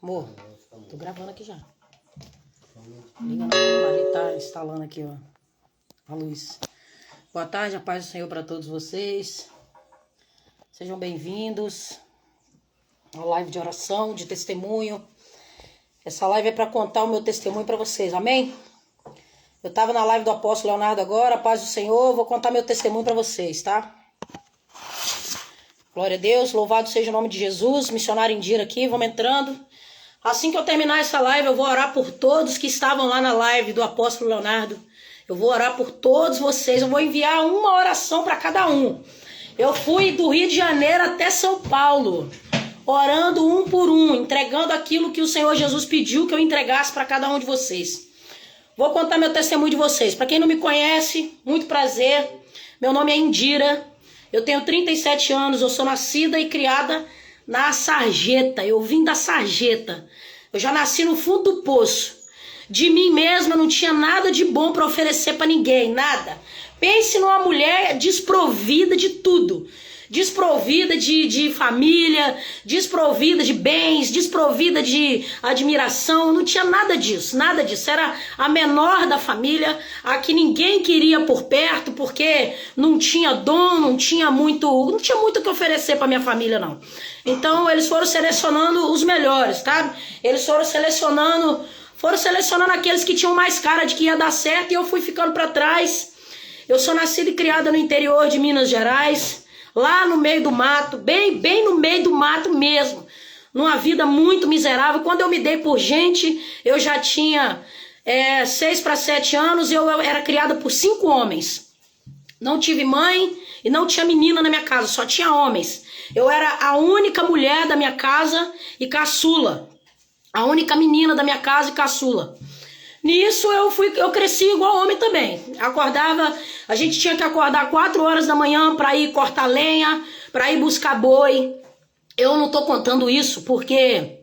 Amor, tô gravando aqui já. Liga não, ali tá instalando aqui, ó, a luz. Boa tarde, a paz do Senhor para todos vocês. Sejam bem-vindos à live de oração, de testemunho. Essa live é para contar o meu testemunho para vocês, amém? Eu tava na live do apóstolo Leonardo agora, a paz do Senhor, vou contar meu testemunho para vocês, tá? Glória a Deus, louvado seja o nome de Jesus, missionário Indira aqui, vamos entrando. Assim que eu terminar essa live, eu vou orar por todos que estavam lá na live do apóstolo Leonardo. Eu vou orar por todos vocês, eu vou enviar uma oração para cada um. Eu fui do Rio de Janeiro até São Paulo, orando um por um, entregando aquilo que o Senhor Jesus pediu que eu entregasse para cada um de vocês. Vou contar meu testemunho de vocês. Para quem não me conhece, muito prazer. Meu nome é Indira. Eu tenho 37 anos, eu sou nascida e criada na Sarjeta. Eu vim da Sarjeta. Eu já nasci no fundo do poço. De mim mesma não tinha nada de bom para oferecer para ninguém, nada. Pense numa mulher desprovida de tudo. Desprovida de família, desprovida de bens, desprovida de admiração, não tinha nada disso, nada disso. Era a menor da família, a que ninguém queria por perto, porque não tinha dom, não tinha muito o que oferecer para minha família, não. Então eles foram selecionando os melhores, tá? Eles foram selecionando aqueles que tinham mais cara de que ia dar certo e eu fui ficando para trás. Eu sou nascida e criada no interior de Minas Gerais, lá no meio do mato, bem no meio do mato mesmo, numa vida muito miserável. Quando eu me dei por gente, eu já tinha 6 para 7 anos e eu era criada por 5 homens. Não tive mãe e não tinha menina na minha casa, só tinha homens. Eu era a única mulher da minha casa e caçula, a única menina da minha casa e caçula. Nisso eu cresci igual homem também. Acordava, a gente tinha que acordar 4 horas da manhã para ir cortar lenha, para ir buscar boi. Eu não tô contando isso porque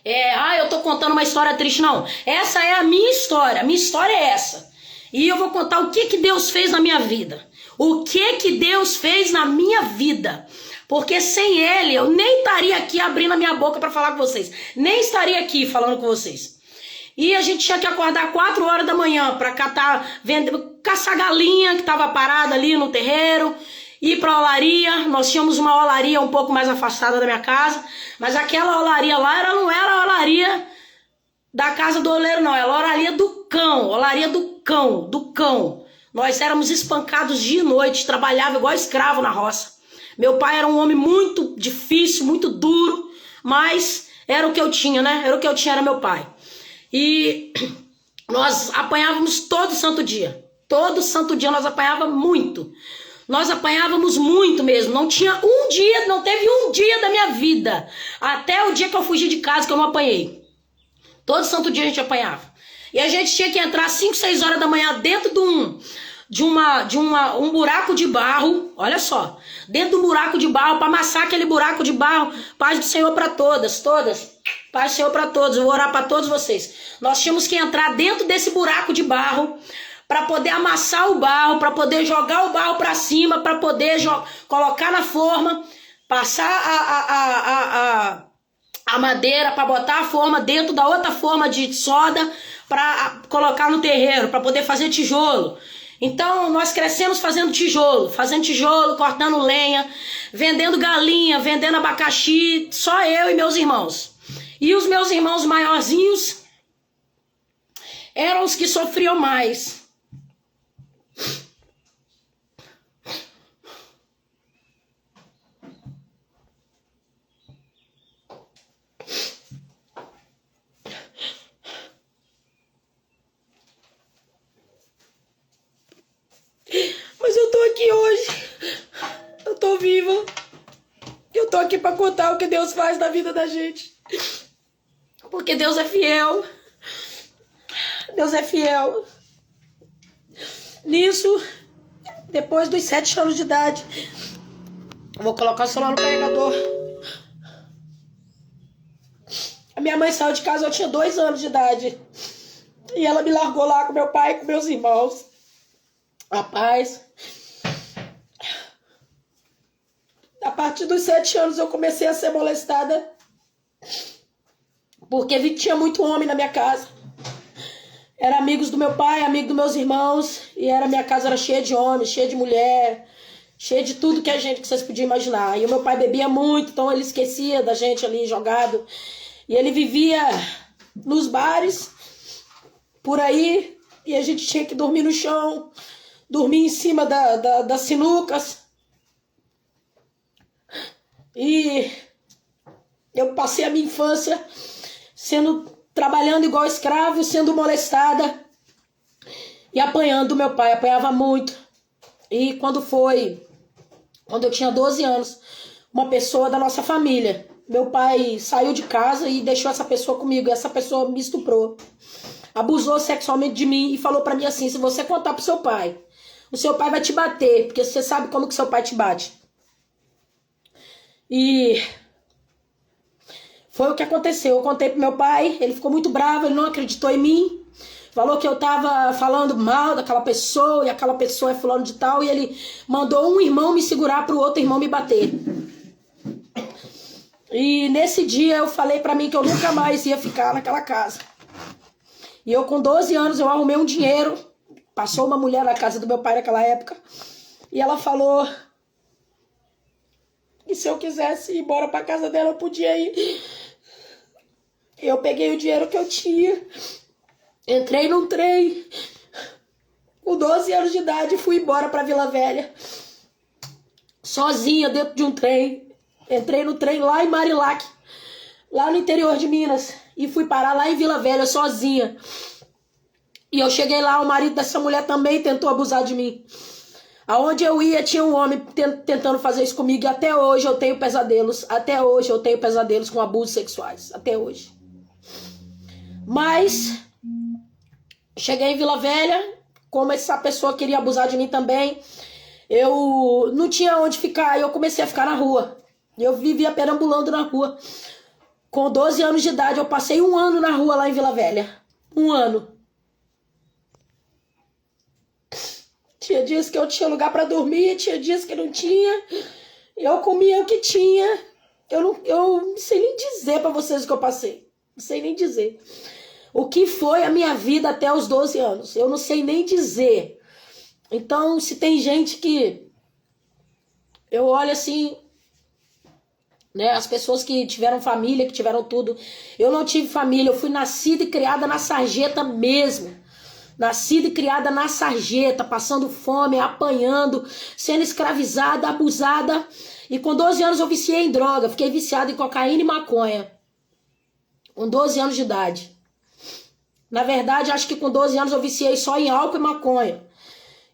eu tô contando uma história triste, não. Essa é a minha história é essa. E eu vou contar o que Deus fez na minha vida. O que Deus fez na minha vida. Porque sem Ele eu nem estaria aqui abrindo a minha boca para falar com vocês. Nem estaria aqui falando com vocês. E a gente tinha que acordar 4 horas da manhã para caçar galinha que estava parada ali no terreiro, ir para a olaria. Nós tínhamos uma olaria um pouco mais afastada da minha casa, mas aquela olaria lá não era a olaria da casa do oleiro, não. Era a olaria do cão. Nós éramos espancados dia e noite, trabalhava igual escravo na roça. Meu pai era um homem muito difícil, muito duro, mas era o que eu tinha, né? Era o que eu tinha, era meu pai. E nós apanhávamos todo santo dia. Todo santo dia nós apanhávamos muito. Nós apanhávamos muito mesmo. Não teve um dia da minha vida, até o dia que eu fugi de casa, que eu não apanhei. Todo santo dia a gente apanhava. E a gente tinha que entrar 5, 6 horas da manhã dentro de um buraco de barro. Olha só. Dentro do buraco de barro, para amassar aquele buraco de barro. Paz do Senhor para todas. Paz do Senhor para todos, eu vou orar para todos vocês. Nós tínhamos que entrar dentro desse buraco de barro para poder amassar o barro, para poder jogar o barro para cima, para poder colocar na forma, passar a madeira para botar a forma dentro da outra forma de soda para colocar no terreiro, para poder fazer tijolo. Então nós crescemos fazendo tijolo, cortando lenha, vendendo galinha, vendendo abacaxi, só eu e meus irmãos. E os meus irmãos maiorzinhos eram os que sofriam mais. Mas eu tô aqui hoje. Eu tô viva. Eu tô aqui pra contar o que Deus faz na vida da gente. Porque Deus é fiel. Deus é fiel. Nisso, depois dos 7 anos de idade, eu vou colocar o celular no carregador. A minha mãe saiu de casa, eu tinha 2 anos de idade. E ela me largou lá com meu pai e com meus irmãos. Rapaz, a partir dos 7 anos eu comecei a ser molestada porque tinha muito homem na minha casa. Era amigos do meu pai, amigo dos meus irmãos, e minha casa era cheia de homens, cheia de mulher, cheia de tudo que vocês podiam imaginar. E o meu pai bebia muito, então ele esquecia da gente ali jogado. E ele vivia nos bares, por aí, e a gente tinha que dormir no chão, dormir em cima das sinucas. E eu passei a minha infância trabalhando igual escravo, sendo molestada e apanhando do meu pai. Apanhava muito. E quando eu tinha 12 anos, uma pessoa da nossa família, meu pai saiu de casa e deixou essa pessoa comigo. E essa pessoa me estuprou, abusou sexualmente de mim e falou pra mim assim: se você contar pro seu pai, o seu pai vai te bater, porque você sabe como que seu pai te bate. E foi o que aconteceu. Eu contei pro meu pai, ele ficou muito bravo, ele não acreditou em mim. Falou que eu tava falando mal daquela pessoa, e aquela pessoa é fulano de tal, e ele mandou um irmão me segurar pro outro irmão me bater. E nesse dia eu falei pra mim que eu nunca mais ia ficar naquela casa. E eu com 12 anos eu arrumei um dinheiro, passou uma mulher na casa do meu pai naquela época, e ela falou que se eu quisesse ir embora pra casa dela eu podia ir. Eu peguei o dinheiro que eu tinha, entrei num trem, com 12 anos de idade, fui embora pra Vila Velha, sozinha dentro de um trem. Entrei no trem lá em Marilac, lá no interior de Minas, e fui parar lá em Vila Velha sozinha. E eu cheguei lá, o marido dessa mulher também tentou abusar de mim. Aonde eu ia tinha um homem tentando fazer isso comigo, e até hoje eu tenho pesadelos. Até hoje eu tenho pesadelos com abusos sexuais, até hoje. Mas cheguei em Vila Velha, como essa pessoa queria abusar de mim também, eu não tinha onde ficar, e eu comecei a ficar na rua. Eu vivia perambulando na rua. Com 12 anos de idade, eu passei 1 ano na rua lá em Vila Velha. 1 ano. Tinha dias que eu tinha lugar para dormir, tinha dias que não tinha. Eu comia o que tinha. Eu não sei nem dizer para vocês o que eu passei. Não sei nem dizer. O que foi a minha vida até os 12 anos. Eu não sei nem dizer. Então, se tem gente que... Eu olho assim... né? As pessoas que tiveram família, que tiveram tudo. Eu não tive família, eu fui nascida e criada na sarjeta mesmo. Nascida e criada na sarjeta, passando fome, apanhando, sendo escravizada, abusada. E com 12 anos eu viciei em droga, fiquei viciada em cocaína e maconha. Com 12 anos de idade. Na verdade, acho que com 12 anos eu viciei só em álcool e maconha.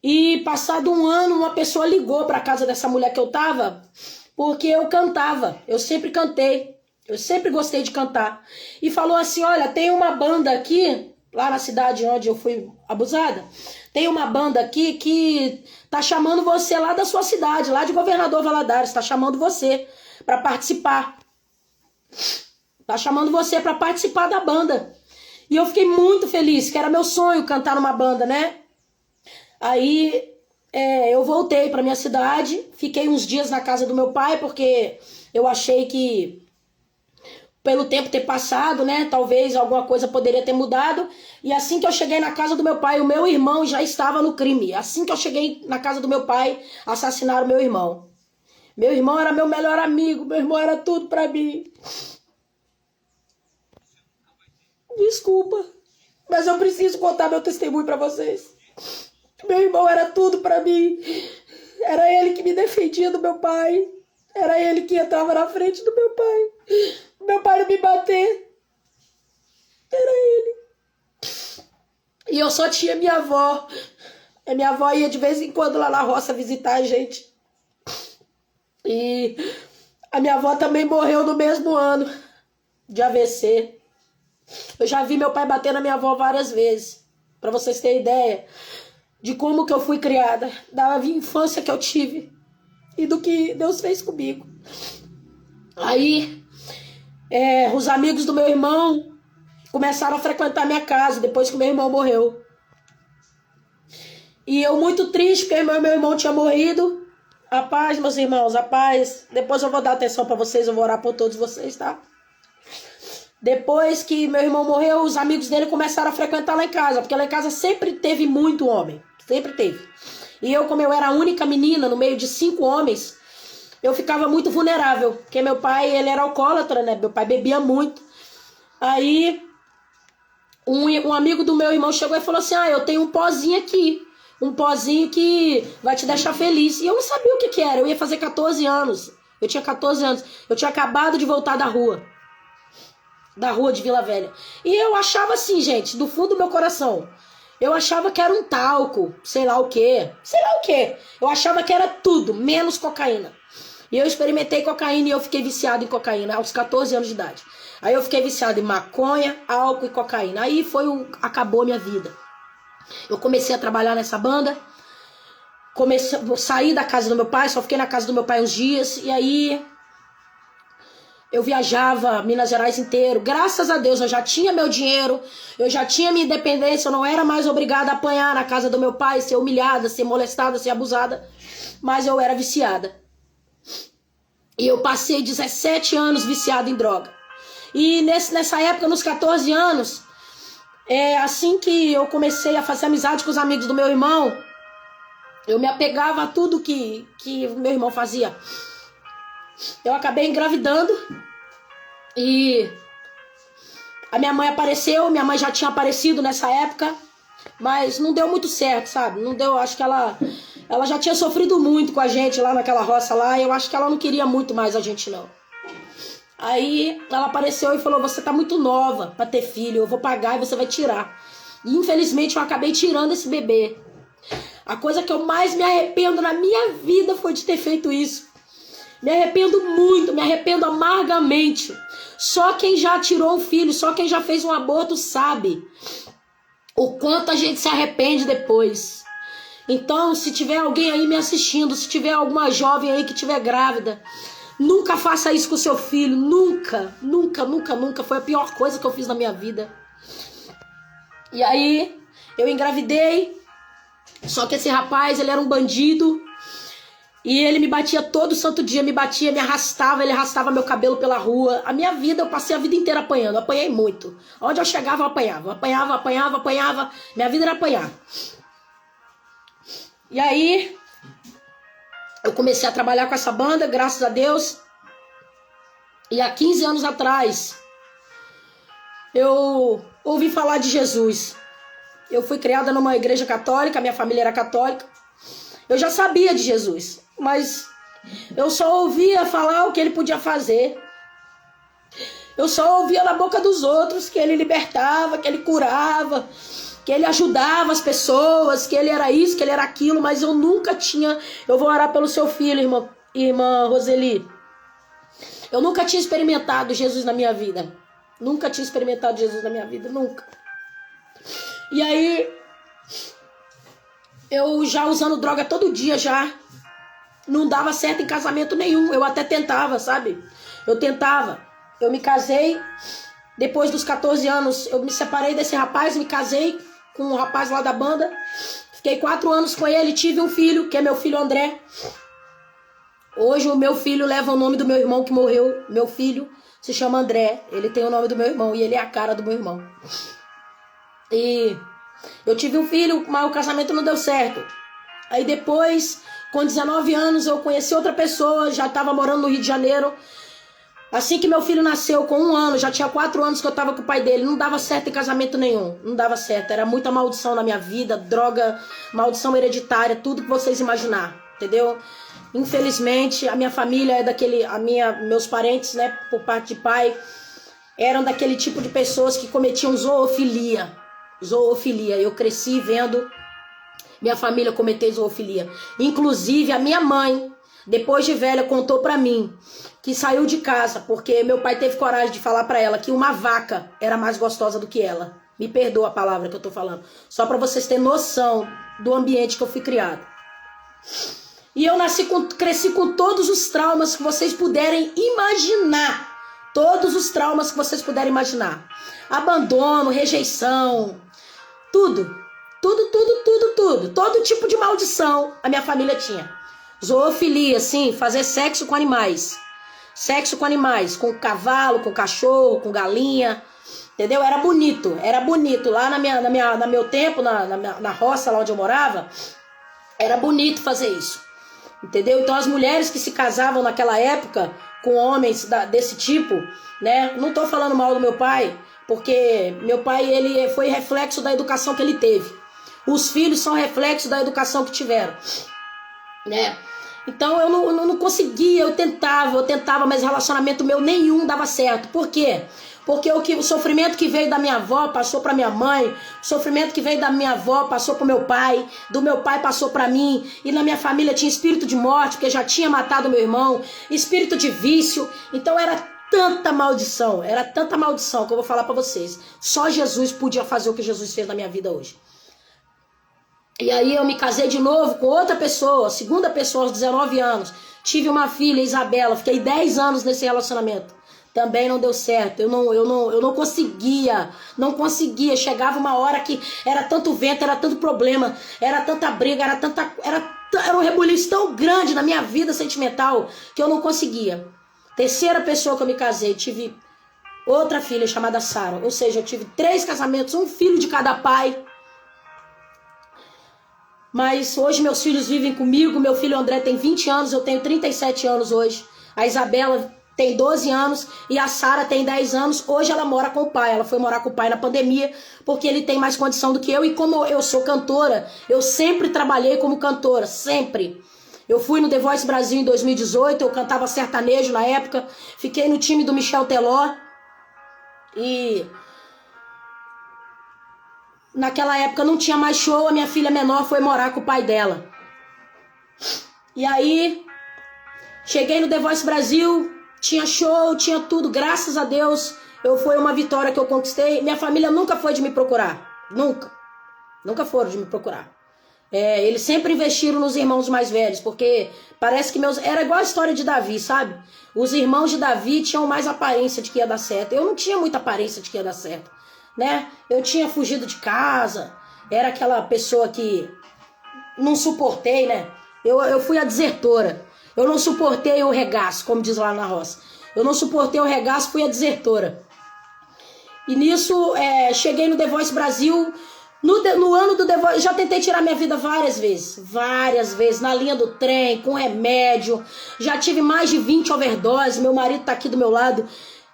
E passado 1 ano, uma pessoa ligou para casa dessa mulher que eu tava... porque eu cantava, eu sempre cantei, eu sempre gostei de cantar. E falou assim: olha, tem uma banda aqui, lá na cidade onde eu fui abusada, tem uma banda aqui que tá chamando você lá da sua cidade, lá de Governador Valadares, tá chamando você para participar. Tá chamando você para participar da banda. E eu fiquei muito feliz, que era meu sonho cantar numa banda, né? Aí... eu voltei para minha cidade, fiquei uns dias na casa do meu pai, porque eu achei que, pelo tempo ter passado, né, talvez alguma coisa poderia ter mudado. E assim que eu cheguei na casa do meu pai, o meu irmão já estava no crime. Assim que eu cheguei na casa do meu pai, assassinaram meu irmão. Meu irmão era meu melhor amigo, meu irmão era tudo para mim. Desculpa, mas eu preciso contar meu testemunho para vocês. Meu irmão era tudo pra mim. Era ele que me defendia do meu pai. Era ele que entrava na frente do meu pai. Meu pai não me bater. Era ele. E eu só tinha minha avó. A minha avó ia de vez em quando lá na roça visitar a gente. E a minha avó também morreu no mesmo ano de AVC. Eu já vi meu pai bater na minha avó várias vezes. Pra vocês terem ideia de como que eu fui criada, da infância que eu tive e do que Deus fez comigo. Aí, os amigos do meu irmão começaram a frequentar minha casa depois que meu irmão morreu. E eu muito triste, porque meu irmão tinha morrido. A paz, meus irmãos, a paz. Depois eu vou dar atenção para vocês, eu vou orar por todos vocês, tá? Depois que meu irmão morreu, os amigos dele começaram a frequentar lá em casa, porque lá em casa sempre teve muito homem, sempre teve. E eu, como eu era a única menina no meio de 5 homens, eu ficava muito vulnerável, porque meu pai, ele era alcoólatra, né? Meu pai bebia muito. Aí, um amigo do meu irmão chegou e falou assim, eu tenho um pozinho aqui, um pozinho que vai te deixar feliz. E eu não sabia o que que era, eu ia fazer 14 anos, eu tinha 14 anos, eu tinha acabado de voltar da rua de Vila Velha. E eu achava assim, gente, do fundo do meu coração, eu achava que era um talco, sei lá o quê. Eu achava que era tudo, menos cocaína. E eu experimentei cocaína e eu fiquei viciado em cocaína aos 14 anos de idade. Aí eu fiquei viciado em maconha, álcool e cocaína. Aí acabou a minha vida. Eu comecei a trabalhar nessa banda, saí da casa do meu pai, só fiquei na casa do meu pai uns dias, e aí eu viajava Minas Gerais inteiro. Graças a Deus eu já tinha meu dinheiro, eu já tinha minha independência, eu não era mais obrigada a apanhar na casa do meu pai, ser humilhada, ser molestada, ser abusada, mas eu era viciada. E eu passei 17 anos viciada em droga. E nessa época, nos 14 anos, assim que eu comecei a fazer amizade com os amigos do meu irmão, eu me apegava a tudo que meu irmão fazia. Eu acabei engravidando e a minha mãe apareceu, minha mãe já tinha aparecido nessa época, mas não deu muito certo, sabe? Não deu, acho que ela já tinha sofrido muito com a gente lá naquela roça lá, e eu acho que ela não queria muito mais a gente não. Aí ela apareceu e falou, você tá muito nova pra ter filho, eu vou pagar e você vai tirar. E infelizmente eu acabei tirando esse bebê. A coisa que eu mais me arrependo na minha vida foi de ter feito isso. Me arrependo muito, me arrependo amargamente. Só quem já tirou um filho, só quem já fez um aborto sabe o quanto a gente se arrepende depois. Então, se tiver alguém aí me assistindo, se tiver alguma jovem aí que estiver grávida, nunca faça isso com seu filho, nunca, nunca, nunca, nunca. Foi a pior coisa que eu fiz na minha vida. E aí, eu engravidei, só que esse rapaz, ele era um bandido, e ele me batia todo santo dia, me batia, me arrastava, ele arrastava meu cabelo pela rua. A minha vida, eu passei a vida inteira apanhando, apanhei muito. Onde eu chegava, eu apanhava, minha vida era apanhar. E aí, eu comecei a trabalhar com essa banda, graças a Deus. E há 15 anos atrás, eu ouvi falar de Jesus. Eu fui criada numa igreja católica, minha família era católica. Eu já sabia de Jesus, mas eu só ouvia falar o que ele podia fazer. Eu só ouvia na boca dos outros que ele libertava, que ele curava, que ele ajudava as pessoas, que ele era isso, que ele era aquilo, mas eu nunca tinha... Eu vou orar pelo seu filho, irmã Roseli. Eu nunca tinha experimentado Jesus na minha vida. Nunca tinha experimentado Jesus na minha vida, nunca. E aí, eu já usando droga todo dia já, não dava certo em casamento nenhum. Eu até tentava, sabe? Eu me casei, depois dos 14 anos, eu me separei desse rapaz, me casei com um rapaz lá da banda. Fiquei 4 anos com ele, tive um filho, que é meu filho André. Hoje o meu filho leva o nome do meu irmão que morreu. Meu filho se chama André, ele tem o nome do meu irmão e ele é a cara do meu irmão. E eu tive um filho, mas o casamento não deu certo. Aí depois, com 19 anos, eu conheci outra pessoa, já estava morando no Rio de Janeiro. Assim que meu filho nasceu, com 1 ano, já tinha 4 anos que eu estava com o pai dele. Não dava certo em casamento nenhum, não dava certo. Era muita maldição na minha vida, droga, maldição hereditária, tudo que vocês imaginar, entendeu? Infelizmente, a minha família é meus parentes, né, por parte de pai, eram daquele tipo de pessoas que cometiam zoofilia. Eu cresci vendo minha família cometer zoofilia. Inclusive, a minha mãe, depois de velha, contou pra mim que saiu de casa porque meu pai teve coragem de falar pra ela que uma vaca era mais gostosa do que ela. Me perdoa a palavra que eu tô falando. Só pra vocês terem noção do ambiente que eu fui criada. E eu cresci com todos os traumas que vocês puderem imaginar. Todos os traumas que vocês puderem imaginar. Abandono, rejeição, tudo. Todo tipo de maldição a minha família tinha. Zoofilia, sim, fazer sexo com animais. sexo com animais, com cavalo, com cachorro, com galinha, entendeu? Era bonito. Lá no meu tempo, na roça lá onde eu morava, era bonito fazer isso, entendeu? Então as mulheres que se casavam naquela época com homens desse tipo, né? Não tô falando mal do meu pai, porque meu pai, ele foi reflexo da educação que ele teve. Os filhos são reflexo da educação que tiveram, né? Então eu não conseguia, eu tentava, mas relacionamento meu nenhum dava certo. Por quê? Porque o sofrimento que veio da minha avó passou para minha mãe, o sofrimento que veio da minha avó passou para meu pai, do meu pai passou para mim, e na minha família tinha espírito de morte, porque já tinha matado meu irmão, espírito de vício. Então era tanta maldição que eu vou falar para vocês. Só Jesus podia fazer o que Jesus fez na minha vida hoje. E aí eu me casei de novo com outra pessoa, segunda pessoa aos 19 anos. Tive uma filha, Isabela, fiquei 10 anos nesse relacionamento. Também não deu certo, eu não conseguia. Chegava uma hora que era tanto vento, era tanto problema, era tanta briga, era um rebuliço tão grande na minha vida sentimental que eu não conseguia. Terceira pessoa que eu me casei, tive outra filha chamada Sara. Ou seja, eu tive 3 casamentos, um filho de cada pai. Mas hoje meus filhos vivem comigo. Meu filho André tem 20 anos, eu tenho 37 anos hoje. A Isabela tem 12 anos e a Sara tem 10 anos. Hoje ela mora com o pai. Ela foi morar com o pai na pandemia porque ele tem mais condição do que eu. E como eu sou cantora, eu sempre trabalhei como cantora, sempre. Eu fui no The Voice Brasil em 2018, eu cantava sertanejo na época. Fiquei no time do Michel Teló. E naquela época não tinha mais show, a minha filha menor foi morar com o pai dela. E aí, cheguei no The Voice Brasil, tinha show, tinha tudo, graças a Deus, foi uma vitória que eu conquistei. Minha família nunca foi de me procurar, nunca foram de me procurar. Eles sempre investiram nos irmãos mais velhos, porque parece que era igual a história de Davi, sabe? Os irmãos de Davi tinham mais aparência de que ia dar certo. Eu não tinha muita aparência de que ia dar certo, né? Eu tinha fugido de casa, era aquela pessoa que não suportei, né? Eu fui a desertora. Eu não suportei o regaço, como diz lá na roça. Eu não suportei o regaço, fui a desertora. E nisso, cheguei no The Voice Brasil. No ano do The Voice, já tentei tirar minha vida várias vezes, na linha do trem, com remédio. Já tive mais de 20 overdoses. Meu marido tá aqui do meu lado.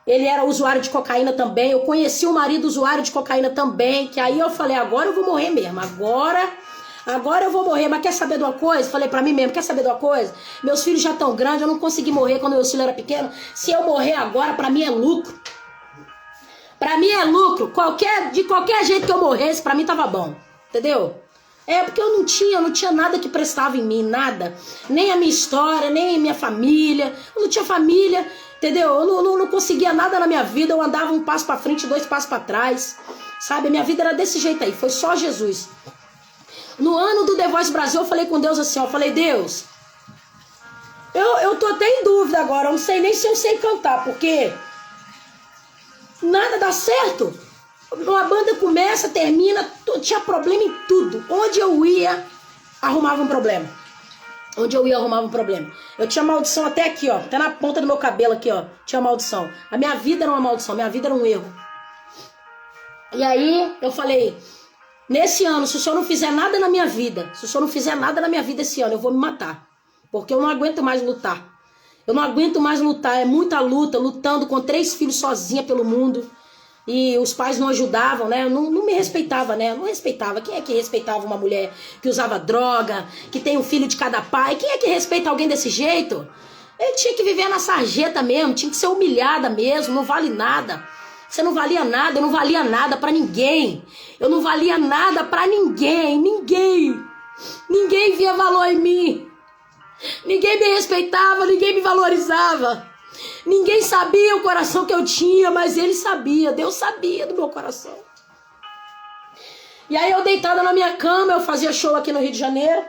Ele era usuário de cocaína também. Eu conheci um marido usuário de cocaína também. Que aí eu falei, agora eu vou morrer mesmo. Agora eu vou morrer. Mas quer saber de uma coisa? Falei pra mim mesmo, quer saber de uma coisa? Meus filhos já estão grandes, eu não consegui morrer quando meu filho era pequeno. Se eu morrer agora, pra mim é lucro. Pra mim é lucro. De qualquer jeito que eu morresse, pra mim tava bom. Entendeu? Porque eu não tinha nada que prestava em mim, nada. Nem a minha história, nem a minha família. Eu não tinha família. Entendeu? Eu não conseguia nada na minha vida. Eu andava um passo pra frente, 2 passos pra trás. Sabe? A minha vida era desse jeito aí. Foi só Jesus. No ano do The Voice Brasil, eu falei com Deus assim, ó. Eu falei, Deus, eu tô até em dúvida agora. Eu não sei nem se eu sei cantar, porque nada dá certo. Uma banda começa, termina, tinha problema em tudo. Onde eu ia, arrumava um problema. Eu tinha maldição até aqui, ó. Até na ponta do meu cabelo aqui, ó. Tinha maldição. A minha vida era uma maldição, minha vida era um erro. E aí, eu falei, nesse ano, se o senhor não fizer nada na minha vida, esse ano, eu vou me matar. Porque eu não aguento mais lutar. É muita luta, lutando com 3 filhos sozinha pelo mundo. E os pais não ajudavam, né? Não me respeitava, né? Não respeitava. Quem é que respeitava uma mulher que usava droga, que tem um filho de cada pai? Quem é que respeita alguém desse jeito? Ele tinha que viver na sarjeta mesmo, tinha que ser humilhada mesmo, não vale nada. Você não valia nada, eu não valia nada pra ninguém. Ninguém via valor em mim. Ninguém me respeitava, ninguém me valorizava. Ninguém sabia o coração que eu tinha, mas ele sabia, Deus sabia do meu coração. E aí eu deitada na minha cama, eu fazia show aqui no Rio de Janeiro.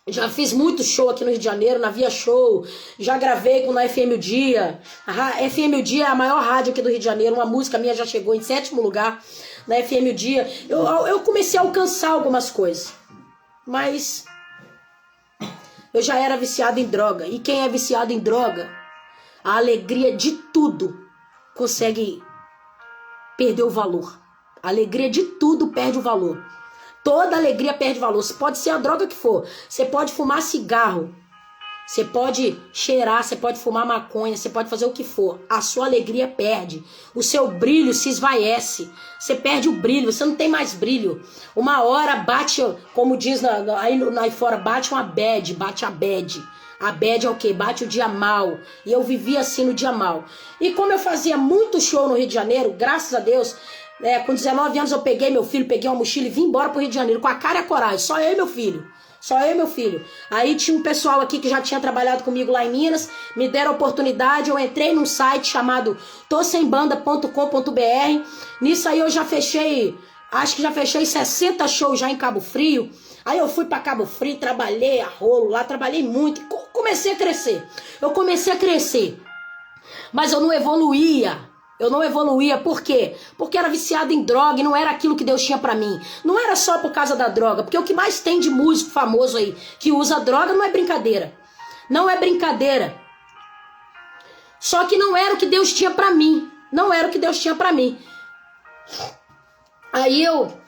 Já fiz muito show aqui no Rio de Janeiro, na Via Show. Já gravei na FM O Dia. A FM O Dia é a maior rádio aqui do Rio de Janeiro. Uma música minha já chegou em 7º lugar na FM O Dia. Eu comecei a alcançar algumas coisas. Mas eu já era viciado em droga. E quem é viciado em droga A alegria de tudo consegue perder o valor. A alegria de tudo perde o valor. Toda alegria perde valor. Pode ser a droga que for. Você pode fumar cigarro. Você pode cheirar, você pode fumar maconha, você pode fazer o que for. A sua alegria perde. O seu brilho se esvaece. Você perde o brilho, você não tem mais brilho. Uma hora bate, como diz aí fora, bate uma bad, bate a bad. A bad é o quê? Bate o dia mal. E eu vivia assim no dia mal. E como eu fazia muito show no Rio de Janeiro, graças a Deus, com 19 anos eu peguei meu filho, peguei uma mochila e vim embora pro Rio de Janeiro com a cara e a coragem. Só eu e meu filho. Só eu e meu filho. Aí tinha um pessoal aqui que já tinha trabalhado comigo lá em Minas, me deram a oportunidade, eu entrei num site chamado tosembanda.com.br. Nisso aí eu já fechei, acho que já fechei 60 shows já em Cabo Frio. Aí eu fui pra Cabo Frio, trabalhei a rolo lá, trabalhei muito, comecei a crescer. Eu comecei a crescer, mas eu não evoluía. Eu não evoluía, por quê? Porque era viciado em droga e não era aquilo que Deus tinha pra mim. Não era só por causa da droga, porque o que mais tem de músico famoso aí que usa droga não é brincadeira. Não é brincadeira. Só que não era o que Deus tinha pra mim. Não era o que Deus tinha pra mim. Aí eu,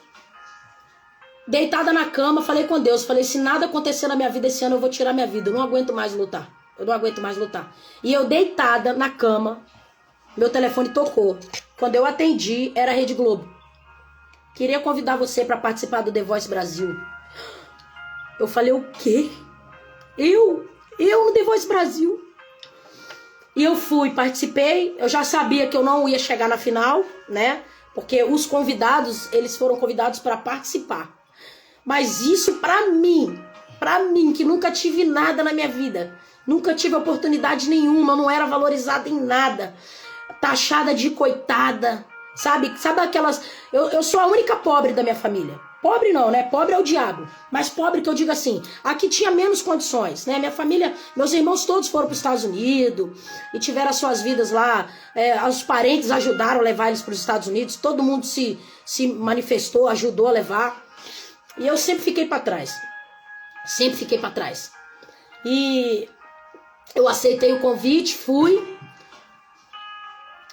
deitada na cama, falei com Deus. Falei, se nada acontecer na minha vida esse ano, eu vou tirar minha vida. Eu não aguento mais lutar. Eu não aguento mais lutar. E eu deitada na cama, meu telefone tocou. Quando eu atendi, era a Rede Globo. Queria convidar você para participar do The Voice Brasil. Eu falei, o quê? Eu no The Voice Brasil. E eu fui, participei. Eu já sabia que eu não ia chegar na final, né? Porque os convidados, eles foram convidados para participar. Mas isso pra mim, que nunca tive nada na minha vida. Nunca tive oportunidade nenhuma, não era valorizada em nada. Taxada de coitada, sabe aquelas... Eu sou a única pobre da minha família. Pobre não, né? Pobre é o diabo. Mas pobre que eu digo assim, aqui tinha menos condições, né? Minha família, meus irmãos todos foram para os Estados Unidos e tiveram as suas vidas lá. Os parentes ajudaram a levar eles para os Estados Unidos. Todo mundo se manifestou, ajudou a levar. E eu sempre fiquei para trás. Sempre fiquei para trás. E eu aceitei o convite, fui.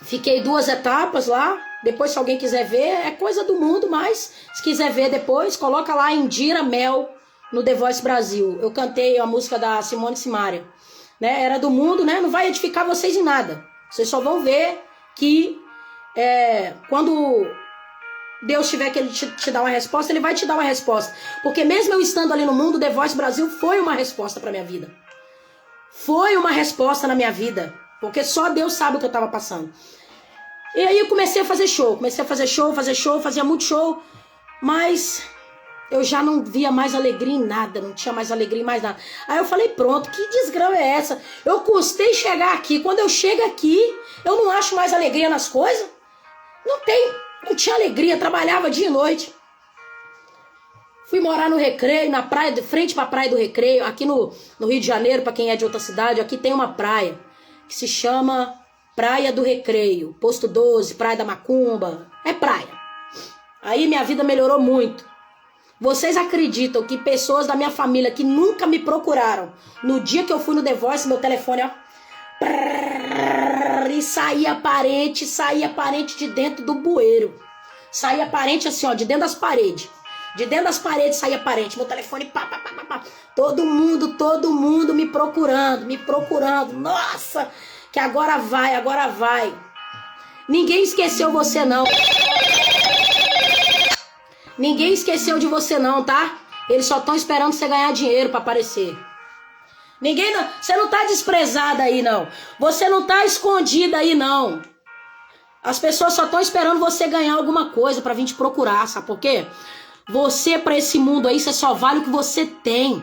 Fiquei 2 etapas lá. Depois, se alguém quiser ver, é coisa do mundo, mas se quiser ver depois, coloca lá Indira Mel no The Voice Brasil. Eu cantei a música da Simone Simaria, né? Era do mundo, né? Não vai edificar vocês em nada. Vocês só vão ver que quando Deus tiver que ele te dar uma resposta, ele vai te dar uma resposta. Porque mesmo eu estando ali no mundo, The Voice Brasil foi uma resposta para minha vida. Foi uma resposta na minha vida. Porque só Deus sabe o que eu tava passando. E aí eu comecei a fazer show. Fazia muito show. Mas eu já não via mais alegria em nada. Não tinha mais alegria em mais nada. Aí eu falei, pronto, que desgrama é essa? Eu custei chegar aqui. Quando eu chego aqui, eu não acho mais alegria nas coisas. Não tinha alegria. Trabalhava dia e noite. Fui morar no Recreio, na praia, de frente pra Praia do Recreio. Aqui no Rio de Janeiro, pra quem é de outra cidade, aqui tem uma praia que se chama Praia do Recreio, Posto 12, Praia da Macumba, é praia. Aí minha vida melhorou muito. Vocês acreditam que pessoas da minha família que nunca me procuraram, no dia que eu fui no The Voice, meu telefone, ó, e saía parente de dentro do bueiro. Saía parente assim, ó, de dentro das paredes. De dentro das paredes saía parente, meu telefone, pá. Todo mundo me procurando. Nossa, que agora vai. Ninguém esqueceu você não. Ninguém esqueceu de você não, tá? Eles só estão esperando você ganhar dinheiro pra aparecer. Você não tá desprezada aí, não. Você não tá escondida aí, não. As pessoas só estão esperando você ganhar alguma coisa pra vir te procurar, sabe por quê? Você, pra esse mundo aí, você só vale o que você tem.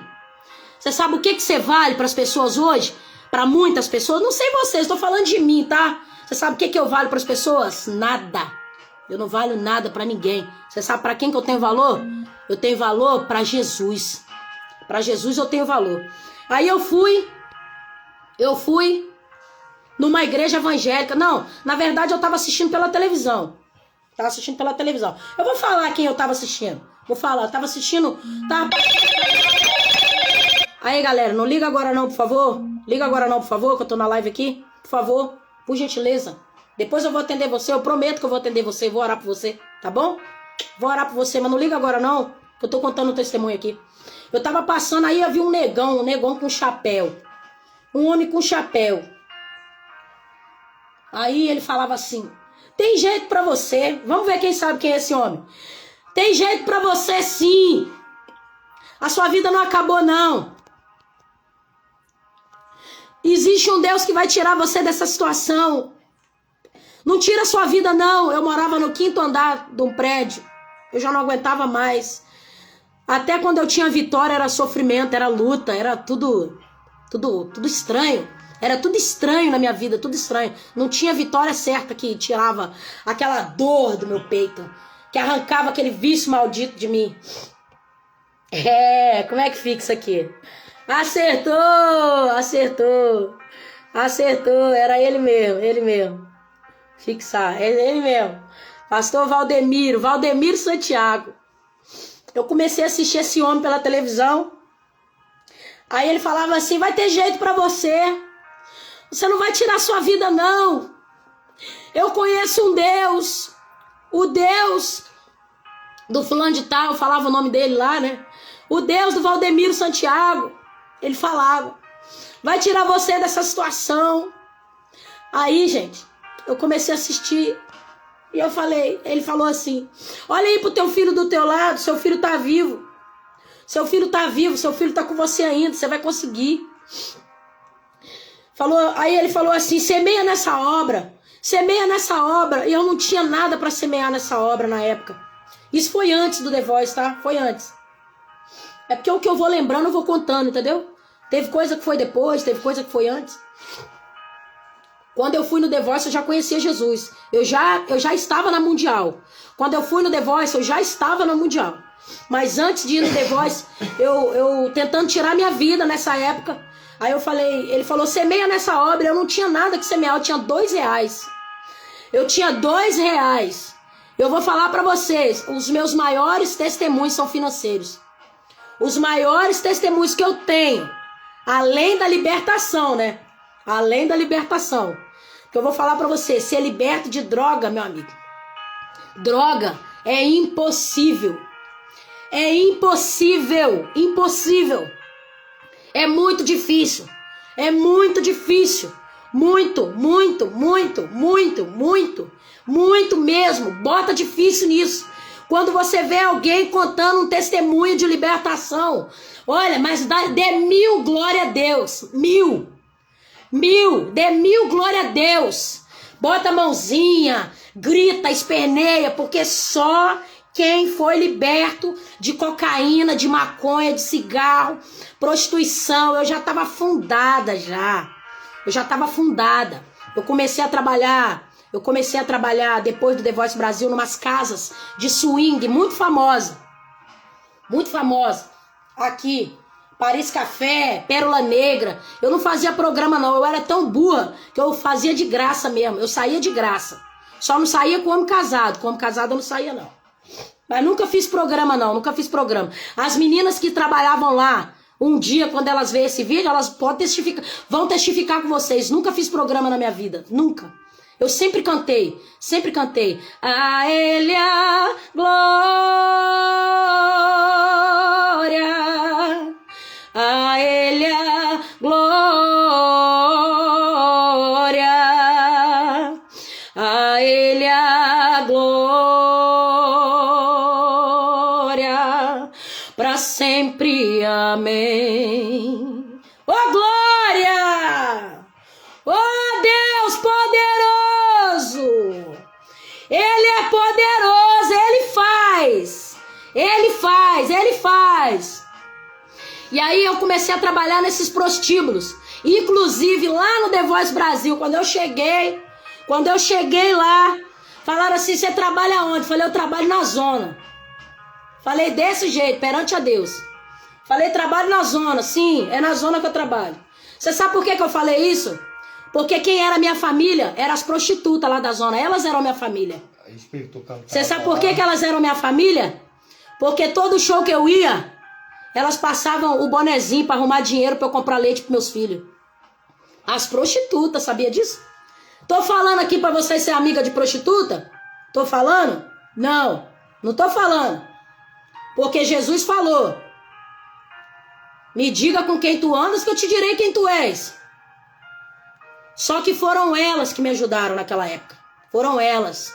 Você sabe o que você vale pras pessoas hoje? Pra muitas pessoas? Não sei vocês, tô falando de mim, tá? Você sabe o que eu valho pras pessoas? Nada. Eu não valho nada pra ninguém. Você sabe pra quem que eu tenho valor? Eu tenho valor pra Jesus. Pra Jesus eu tenho valor. Aí eu fui numa igreja evangélica. Não, na verdade eu tava assistindo pela televisão. Eu vou falar quem eu tava assistindo. Eu tava assistindo... Aí, galera, não liga agora não, por favor. Que eu tô na live aqui. por favor, por gentileza. Depois eu vou atender você, eu prometo que eu vou atender você, vou orar por você, tá bom? Vou orar por você, mas não liga agora não, que eu tô contando um testemunho aqui. Eu tava passando aí, eu vi um negão com chapéu. Um homem com chapéu. Aí ele falava assim, tem jeito pra você. Vamos ver quem sabe quem é esse homem. Tem jeito pra você sim. A sua vida não acabou não. Existe um Deus que vai tirar você dessa situação. Não tira a sua vida não. Eu morava no 5º andar de um prédio. Eu já não aguentava mais. Até quando eu tinha vitória era sofrimento, era luta, era tudo estranho. Era tudo estranho na minha vida, tudo estranho. Não tinha vitória certa que tirava aquela dor do meu peito, que arrancava aquele vício maldito de mim. Como é que fica isso aqui? Acertou, era ele mesmo. Fixar, ele mesmo. Pastor Valdemiro Santiago. Eu comecei a assistir esse homem pela televisão. Aí ele falava assim, vai ter jeito pra você. Você não vai tirar sua vida não. Eu conheço um Deus. O Deus do fulano de tal, eu falava o nome dele lá, né? O Deus do Valdemiro Santiago. Ele falava, vai tirar você dessa situação. Aí, gente, eu comecei a assistir. E eu falei, ele falou assim, olha aí pro teu filho do teu lado, seu filho tá vivo. Seu filho tá vivo, seu filho tá com você ainda, você vai conseguir. Aí ele falou assim, semeia nessa obra. E eu não tinha nada pra semear nessa obra na época. Isso foi antes do The Voice, tá? Foi antes. É porque o que eu vou lembrando, eu vou contando, entendeu? Teve coisa que foi depois, teve coisa que foi antes. Quando eu fui no The Voice, eu já conhecia Jesus. Eu já estava na Mundial. Quando eu fui no The Voice, eu já estava na Mundial. Mas antes de ir no The Voice, eu tentando tirar minha vida nessa época. Aí ele falou, semeia nessa obra. Eu não tinha nada que semear, eu tinha R$2. Eu tinha R$2. Eu vou falar pra vocês, os meus maiores testemunhos são financeiros. Os maiores testemunhos que eu tenho, além da libertação, né? Além da libertação. Que eu vou falar pra você, ser liberto de droga, meu amigo. Droga é impossível. É impossível. Impossível. É muito difícil. É muito difícil. Muito mesmo. Bota difícil nisso. Quando você vê alguém contando um testemunho de libertação, olha, mas dê 1000 glória a Deus. 1000. Dê 1000 glória a Deus. Bota a mãozinha, grita, esperneia, porque só quem foi liberto de cocaína, de maconha, de cigarro, prostituição, eu já estava afundada já. Eu comecei a trabalhar depois do The Voice Brasil numas casas de swing muito famosa. Aqui, Paris Café, Pérola Negra. Eu não fazia programa não, eu era tão burra que eu fazia de graça mesmo. Eu saía de graça. Só não saía com homem casado. Com homem casado eu não saía não. Mas nunca fiz programa não, As meninas que trabalhavam lá, um dia quando elas veem esse vídeo, elas vão testificar com vocês. Nunca fiz programa na minha vida, nunca. Eu sempre cantei. A Ele a glória, a Ele a glória, a Ele a glória, pra sempre, amém. Ô glória! Ô Deus poderoso! Ele é poderoso, Ele faz. E aí eu comecei a trabalhar nesses prostíbulos. Inclusive lá no The Voice Brasil, quando eu cheguei lá, falaram assim, você trabalha onde? Falei, eu trabalho na zona. Falei desse jeito, perante a Deus. Falei, trabalho na zona, sim, é na zona que eu trabalho. Você sabe por que eu falei isso? Porque quem era minha família eram as prostitutas lá da zona. Elas eram minha família. Você sabe por que elas eram minha família? Porque todo show que eu ia, elas passavam o bonezinho para arrumar dinheiro para eu comprar leite para meus filhos. As prostitutas, sabia disso? Tô falando aqui pra você ser amiga de prostituta? Tô falando? Não, não tô falando. Porque Jesus falou: me diga com quem tu andas que eu te direi quem tu és. Só que foram elas que me ajudaram naquela época. Foram elas.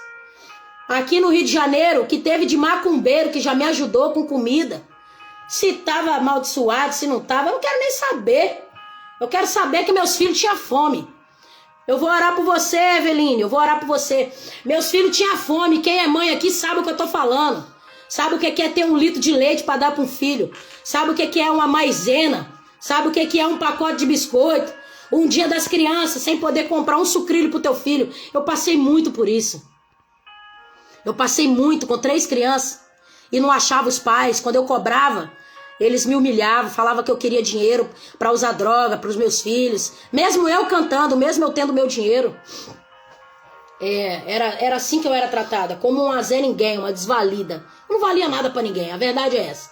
Aqui no Rio de Janeiro, que teve de macumbeiro que já me ajudou com comida. Se tava amaldiçoado, se não tava, eu não quero nem saber. Eu quero saber que meus filhos tinham fome. Eu vou orar por você, Eveline, eu vou orar por você. Meus filhos tinham fome. Quem é mãe aqui sabe o que eu tô falando. Sabe o que é ter 1 litro de leite para dar para um filho. Sabe o que é uma maisena. Sabe o que é um pacote de biscoito. Um dia das crianças, sem poder comprar um sucrilho pro teu filho. Eu passei muito por isso. Eu passei muito com 3 crianças e não achava os pais. Quando eu cobrava, eles me humilhavam, falavam que eu queria dinheiro para usar droga para os meus filhos. Mesmo eu cantando, mesmo eu tendo meu dinheiro. Era assim que eu era tratada, como uma Zé Ninguém, uma desvalida. Não valia nada para ninguém, a verdade é essa.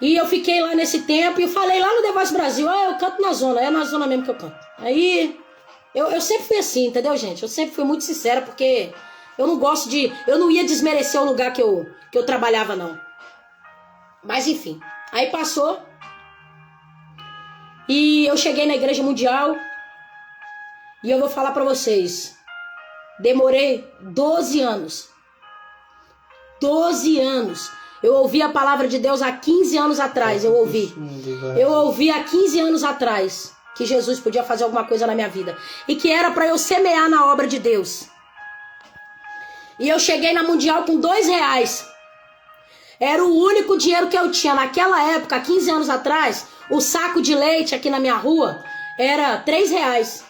E eu fiquei lá nesse tempo e eu falei lá no The Voice Brasil: eu canto na zona, é na zona mesmo que eu canto. Aí, eu sempre fui assim, entendeu, gente? Eu sempre fui muito sincera, porque eu não gosto de... Eu não ia desmerecer o lugar que eu trabalhava, não. Mas enfim, aí passou. E eu cheguei na Igreja Mundial. E eu vou falar pra vocês. Demorei 12 anos. 12 anos. Eu ouvi a palavra de Deus há 15 anos atrás. Eu ouvi há 15 anos atrás que Jesus podia fazer alguma coisa na minha vida. E que era pra eu semear na obra de Deus. E eu cheguei na Mundial com R$2. Era o único dinheiro que eu tinha. Naquela época, 15 anos atrás, o saco de leite aqui na minha rua era R$3.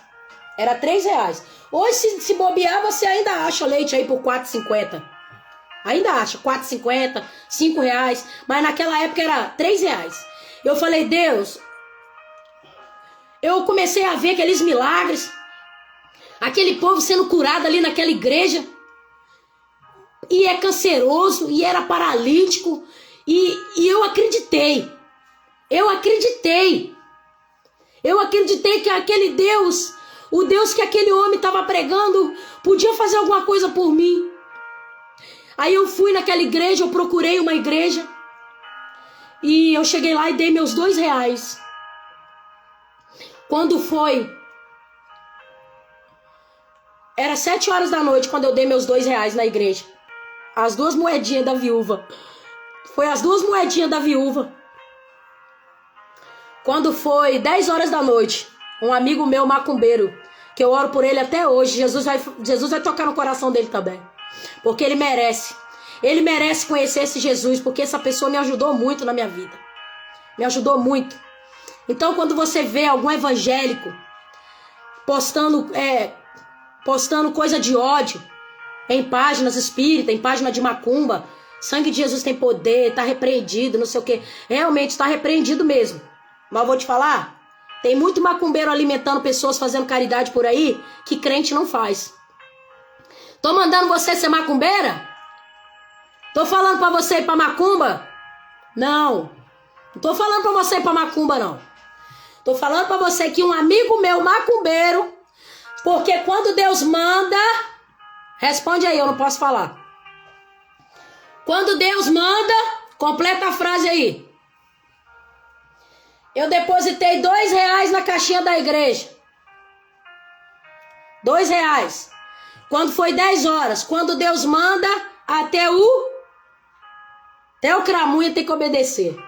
Era R$3. Hoje, se bobear, você ainda acha leite aí por R$4,50. Ainda acha, R$4,50, R$5. Mas naquela época era R$3. Eu falei: Deus, eu comecei a ver aqueles milagres. Aquele povo sendo curado ali naquela igreja. E é canceroso, e era paralítico, e eu acreditei. Eu acreditei que aquele Deus, o Deus que aquele homem estava pregando, podia fazer alguma coisa por mim. Aí eu fui naquela igreja, eu procurei uma igreja, e eu cheguei lá e dei meus R$2. Quando foi... Era 7 horas da noite quando eu dei meus R$2 na igreja. As 2 moedinhas da viúva. Foi as 2 moedinhas da viúva. Quando foi 10 horas da noite, um amigo meu, macumbeiro, que eu oro por ele até hoje, Jesus vai tocar no coração dele também. Porque ele merece. Ele merece conhecer esse Jesus, porque essa pessoa me ajudou muito na minha vida. Me ajudou muito. Então, quando você vê algum evangélico postando coisa de ódio, em páginas espírita, em página de macumba, sangue de Jesus tem poder, tá repreendido, não sei o que. Realmente tá repreendido mesmo. Mas eu vou te falar, tem muito macumbeiro alimentando pessoas, fazendo caridade por aí, que crente não faz. Tô mandando você ser macumbeira? Tô falando pra você ir pra macumba? Não. Não tô falando pra você ir pra macumba, não. Tô falando pra você que um amigo meu, macumbeiro, porque quando Deus manda... Responde aí, eu não posso falar. Quando Deus manda, completa a frase aí. Eu depositei R$2 na caixinha da igreja. R$2. Quando foi 10 horas, quando Deus manda, até o cramunho tem que obedecer.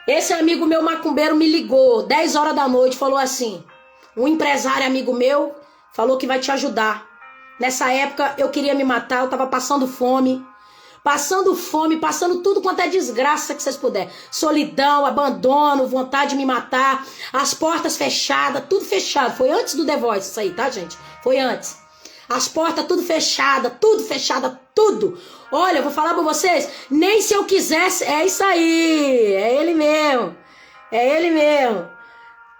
Esse amigo meu macumbeiro me ligou 10 horas da noite, falou assim: um empresário amigo meu falou que vai te ajudar. Nessa época eu queria me matar, eu tava passando fome, passando tudo quanto é desgraça que vocês puderem. Solidão, abandono, vontade de me matar, as portas fechadas, tudo fechado. Foi antes do The Voice isso aí, tá, gente? Foi antes. As portas tudo fechada, tudo. Olha, eu vou falar pra vocês, nem se eu quisesse, é isso aí, é ele mesmo.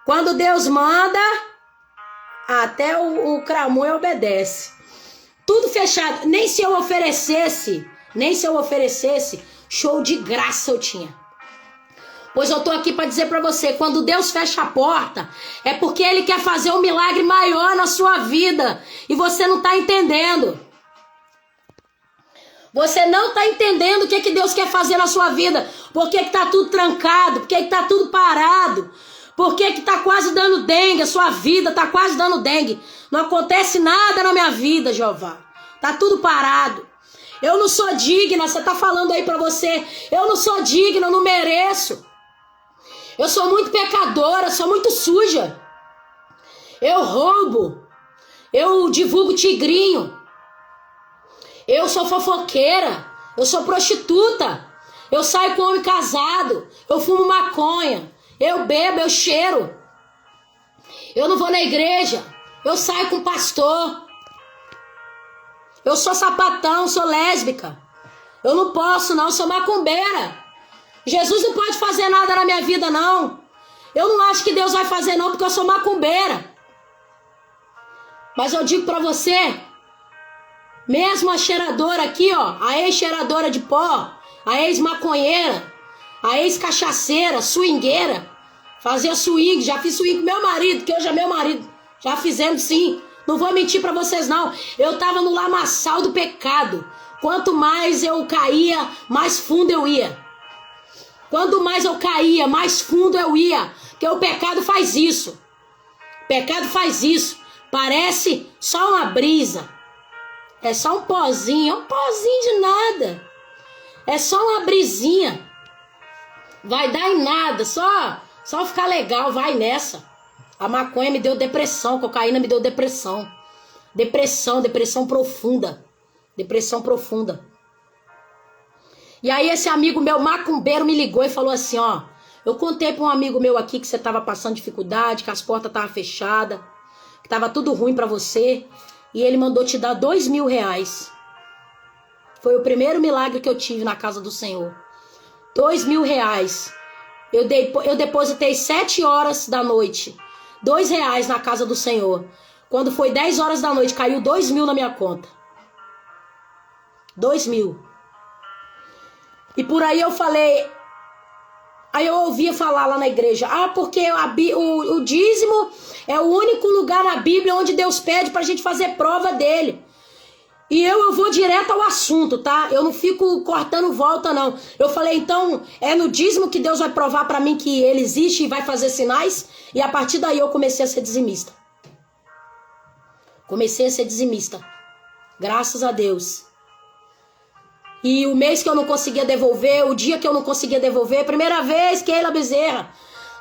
Quando Deus manda, até o cramunho obedece. Tudo fechado, nem se eu oferecesse, show de graça eu tinha. Pois eu tô aqui para dizer para você, quando Deus fecha a porta, é porque Ele quer fazer um milagre maior na sua vida. E você não tá entendendo. Você não tá entendendo o que Deus quer fazer na sua vida. Por que tá tudo trancado? Por que tá tudo parado? Por que tá quase dando dengue? A sua vida tá quase dando dengue. Não acontece nada na minha vida, Jeová. Tá tudo parado. Eu não sou digna, você tá falando aí pra você. Eu não sou digna, eu não mereço. Eu sou muito pecadora, sou muito suja. Eu roubo. Eu divulgo tigrinho. Eu sou fofoqueira. Eu sou prostituta. Eu saio com homem casado. Eu fumo maconha. Eu bebo, eu cheiro. Eu não vou na igreja. Eu saio com pastor. Eu sou sapatão, sou lésbica. Eu não posso não, sou macumbeira. Jesus não pode fazer nada na minha vida, não. Eu não acho que Deus vai fazer, não, porque eu sou macumbeira. Mas eu digo pra você, mesmo a cheiradora aqui, ó, a ex-cheiradora de pó, a ex-maconheira, a ex-cachaceira, swingueira, fazia swing, já fiz swing com meu marido, que hoje é meu marido. Já fizemos sim. Não vou mentir pra vocês, não. Eu tava no lamaçal do pecado. Quanto mais eu caía, mais fundo eu ia. Quanto mais eu caía, mais fundo eu ia. Porque o pecado faz isso. O pecado faz isso. Parece só uma brisa. É só um pozinho. É um pozinho de nada. É só uma brisinha. Vai dar em nada. Só ficar legal. Vai nessa. A maconha me deu depressão. A cocaína me deu depressão. Depressão profunda. Depressão profunda. E aí esse amigo meu macumbeiro me ligou e falou assim, ó, eu contei para um amigo meu aqui que você tava passando dificuldade, que as portas estavam fechadas, que tava tudo ruim para você, e ele mandou te dar R$2.000. Foi o primeiro milagre que eu tive na casa do Senhor. R$2.000. Eu depositei 7 horas da noite, R$2 na casa do Senhor. Quando foi 10 horas da noite, caiu 2.000 na minha conta. 2.000. E por aí eu falei, aí eu ouvia falar lá na igreja, porque o dízimo é o único lugar na Bíblia onde Deus pede pra gente fazer prova dele. E eu vou direto ao assunto, tá? Eu não fico cortando volta, não. Eu falei, então, é no dízimo que Deus vai provar pra mim que ele existe e vai fazer sinais? E a partir daí eu comecei a ser dizimista. Comecei a ser dizimista. Graças a Deus. E o mês que eu não conseguia devolver, o dia que eu não conseguia devolver, primeira vez, Keila Bezerra.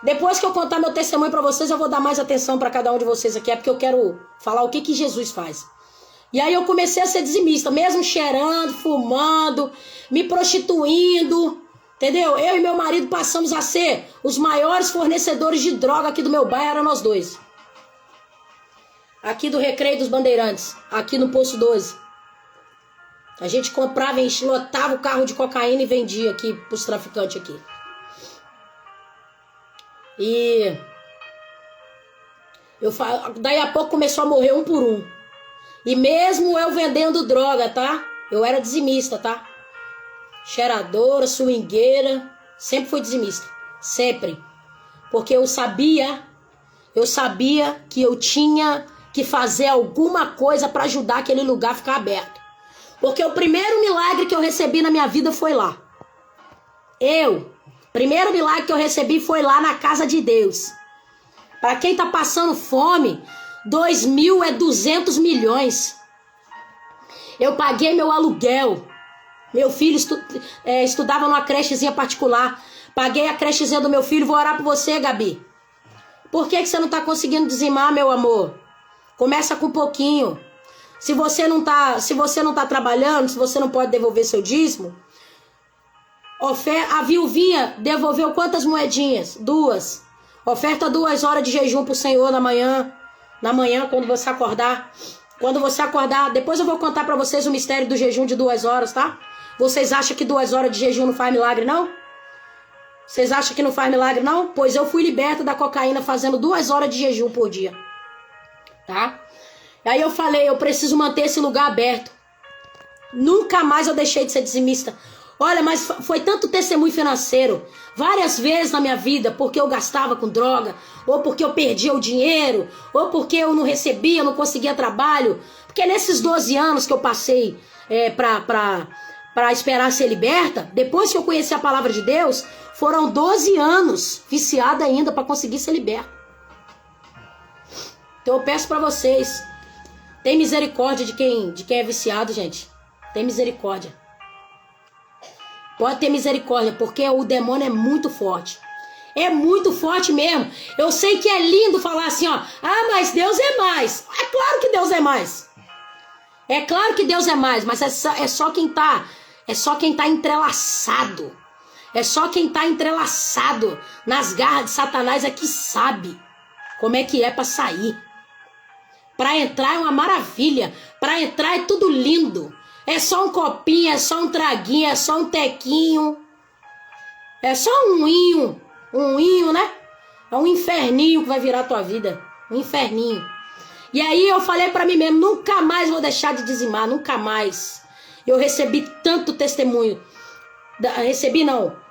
Depois que eu contar meu testemunho pra vocês, eu vou dar mais atenção pra cada um de vocês aqui, é porque eu quero falar o que Jesus faz. E aí eu comecei a ser dizimista, mesmo cheirando, fumando, me prostituindo, entendeu? Eu e meu marido passamos a ser os maiores fornecedores de droga aqui do meu bairro, eram nós dois. Aqui do Recreio dos Bandeirantes, aqui no Poço 12. A gente comprava, lotava o carro de cocaína e vendia aqui pros traficantes aqui. E daí a pouco começou a morrer um por um. E mesmo eu vendendo droga, tá? Eu era dizimista, tá? Cheiradora, swingueira, sempre fui dizimista. Sempre. Porque eu sabia que eu tinha que fazer alguma coisa para ajudar aquele lugar a ficar aberto. Porque o primeiro milagre que eu recebi na minha vida foi lá. Primeiro milagre que eu recebi foi lá na casa de Deus. Para quem tá passando fome, 2.000 é 200 milhões. Eu paguei meu aluguel. Meu filho estudava numa crechezinha particular. Paguei a crechezinha do meu filho. Vou orar por você, Gabi. Por que você não tá conseguindo dizimar, meu amor? Começa com um pouquinho. Se você não tá trabalhando, se você não pode devolver seu dízimo, a viuvinha devolveu quantas moedinhas? 2. Oferta 2 horas de jejum pro Senhor na manhã. Na manhã, quando você acordar. Quando você acordar, depois eu vou contar pra vocês o mistério do jejum de 2 horas, tá? Vocês acham que 2 horas de jejum não faz milagre, não? Vocês acham que não faz milagre, não? Pois eu fui liberta da cocaína fazendo 2 horas de jejum por dia. Tá? Aí eu falei, eu preciso manter esse lugar aberto. Nunca mais eu deixei de ser dizimista. Olha, mas foi tanto testemunho financeiro, várias vezes na minha vida, porque eu gastava com droga, ou porque eu perdia o dinheiro, ou porque eu não recebia, eu não conseguia trabalho. Porque nesses 12 anos que eu passei para esperar ser liberta, depois que eu conheci a palavra de Deus, foram 12 anos viciada ainda para conseguir ser liberta. Então eu peço para vocês, tem misericórdia de quem é viciado, gente. Tem misericórdia. Pode ter misericórdia, porque o demônio é muito forte. É muito forte mesmo. Eu sei que é lindo falar assim, ó. Ah, mas Deus é mais. É claro que Deus é mais. É claro que Deus é mais, mas é só quem tá entrelaçado. É só quem tá entrelaçado nas garras de Satanás é que sabe como é que é pra sair. Pra entrar é uma maravilha. Pra entrar é tudo lindo. É só um copinho, é só um traguinho, é só um tequinho. É só um inho, né? É um inferninho que vai virar a tua vida. Um inferninho. E aí eu falei pra mim mesmo, nunca mais vou deixar de dizimar, nunca mais. Eu recebi tanto testemunho.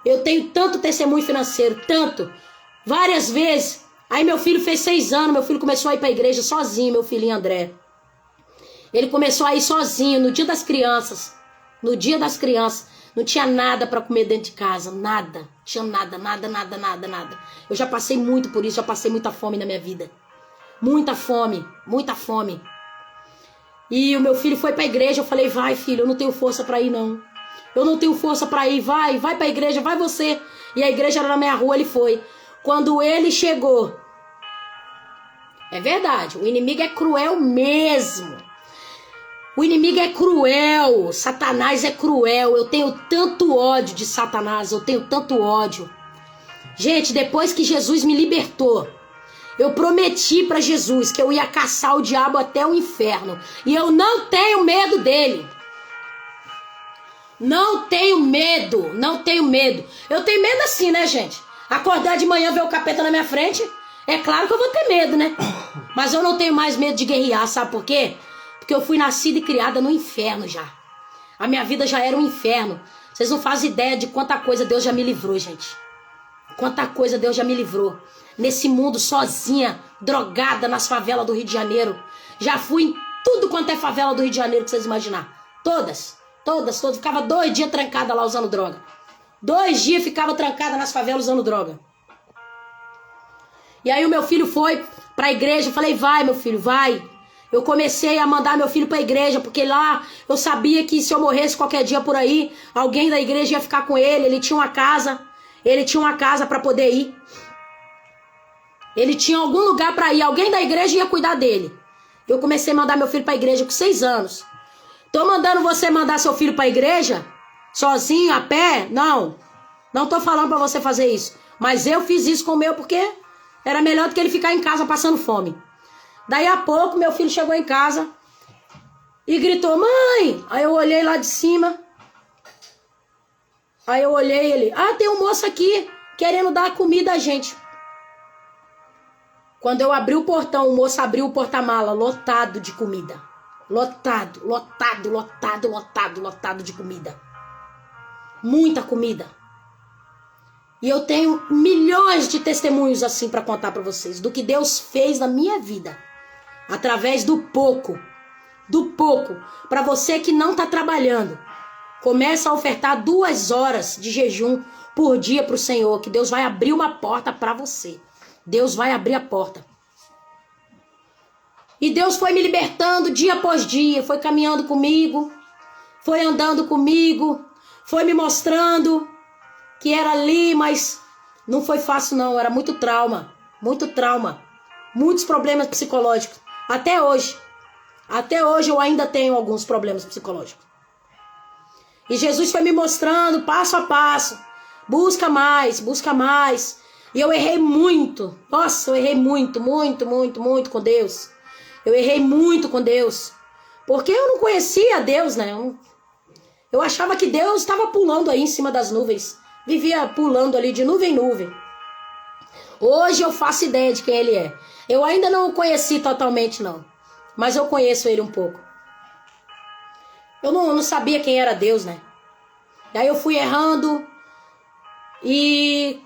Eu tenho tanto testemunho financeiro, tanto. Várias vezes. Aí meu filho fez 6 anos, meu filho começou a ir pra igreja sozinho, meu filhinho André. Ele começou a ir sozinho, no dia das crianças. No dia das crianças. Não tinha nada pra comer dentro de casa, nada. Tinha nada. Eu já passei muito por isso, já passei muita fome na minha vida. Muita fome. E o meu filho foi pra igreja, eu falei, vai filho, eu não tenho força pra ir não. Eu não tenho força pra ir, vai pra igreja, vai você. E a igreja era na minha rua, ele foi. Quando ele chegou, é verdade, o inimigo é cruel mesmo. O inimigo é cruel, Satanás é cruel. Eu tenho tanto ódio de Satanás, eu tenho tanto ódio. Gente, depois que Jesus me libertou, eu prometi pra Jesus que eu ia caçar o diabo até o inferno. E eu não tenho medo dele. Não tenho medo. Eu tenho medo assim, né, gente? Acordar de manhã, ver o capeta na minha frente, é claro que eu vou ter medo, né? Mas eu não tenho mais medo de guerrear, sabe por quê? Porque eu fui nascida e criada no inferno já. A minha vida já era um inferno. Vocês não fazem ideia de quanta coisa Deus já me livrou, gente. Quanta coisa Deus já me livrou. Nesse mundo, sozinha, drogada nas favelas do Rio de Janeiro. Já fui em tudo quanto é favela do Rio de Janeiro que vocês imaginar. Todas. Ficava 2 dias trancada lá usando droga. 2 dias ficava trancada nas favelas usando droga. E aí o meu filho foi pra igreja. Eu falei, vai meu filho, vai. Eu comecei a mandar meu filho pra igreja, porque lá eu sabia que se eu morresse qualquer dia por aí, alguém da igreja ia ficar com ele. Ele tinha uma casa pra poder ir. Ele tinha algum lugar pra ir, alguém da igreja ia cuidar dele. Eu comecei a mandar meu filho pra igreja com 6 anos. Tô mandando você mandar seu filho pra igreja? Sozinho, a pé? Não. Não tô falando pra você fazer isso. Mas eu fiz isso com o meu porque era melhor do que ele ficar em casa passando fome. Daí a pouco meu filho chegou em casa e gritou, mãe! Aí eu olhei lá de cima. Aí eu olhei ele, tem um moço aqui querendo dar comida a gente. Quando eu abri o portão, o moço abriu o porta-mala lotado de comida. Lotado de comida. Muita comida. E eu tenho milhões de testemunhos assim para contar para vocês do que Deus fez na minha vida. Através do pouco. Para você que não tá trabalhando, começa a ofertar 2 horas de jejum por dia pro Senhor, que Deus vai abrir uma porta para você. Deus vai abrir a porta. E Deus foi me libertando dia após dia, foi caminhando comigo, foi andando comigo, foi me mostrando que era ali, mas não foi fácil não, era muito trauma, muitos problemas psicológicos, até hoje eu ainda tenho alguns problemas psicológicos. E Jesus foi me mostrando passo a passo, busca mais, e eu errei muito, nossa, eu errei muito com Deus, porque eu não conhecia Deus, né, eu achava que Deus estava pulando aí em cima das nuvens, vivia pulando ali de nuvem em nuvem. Hoje eu faço ideia de quem ele é. Eu ainda não o conheci totalmente não, mas eu conheço ele um pouco. Eu não sabia quem era Deus, né? E aí eu fui errando e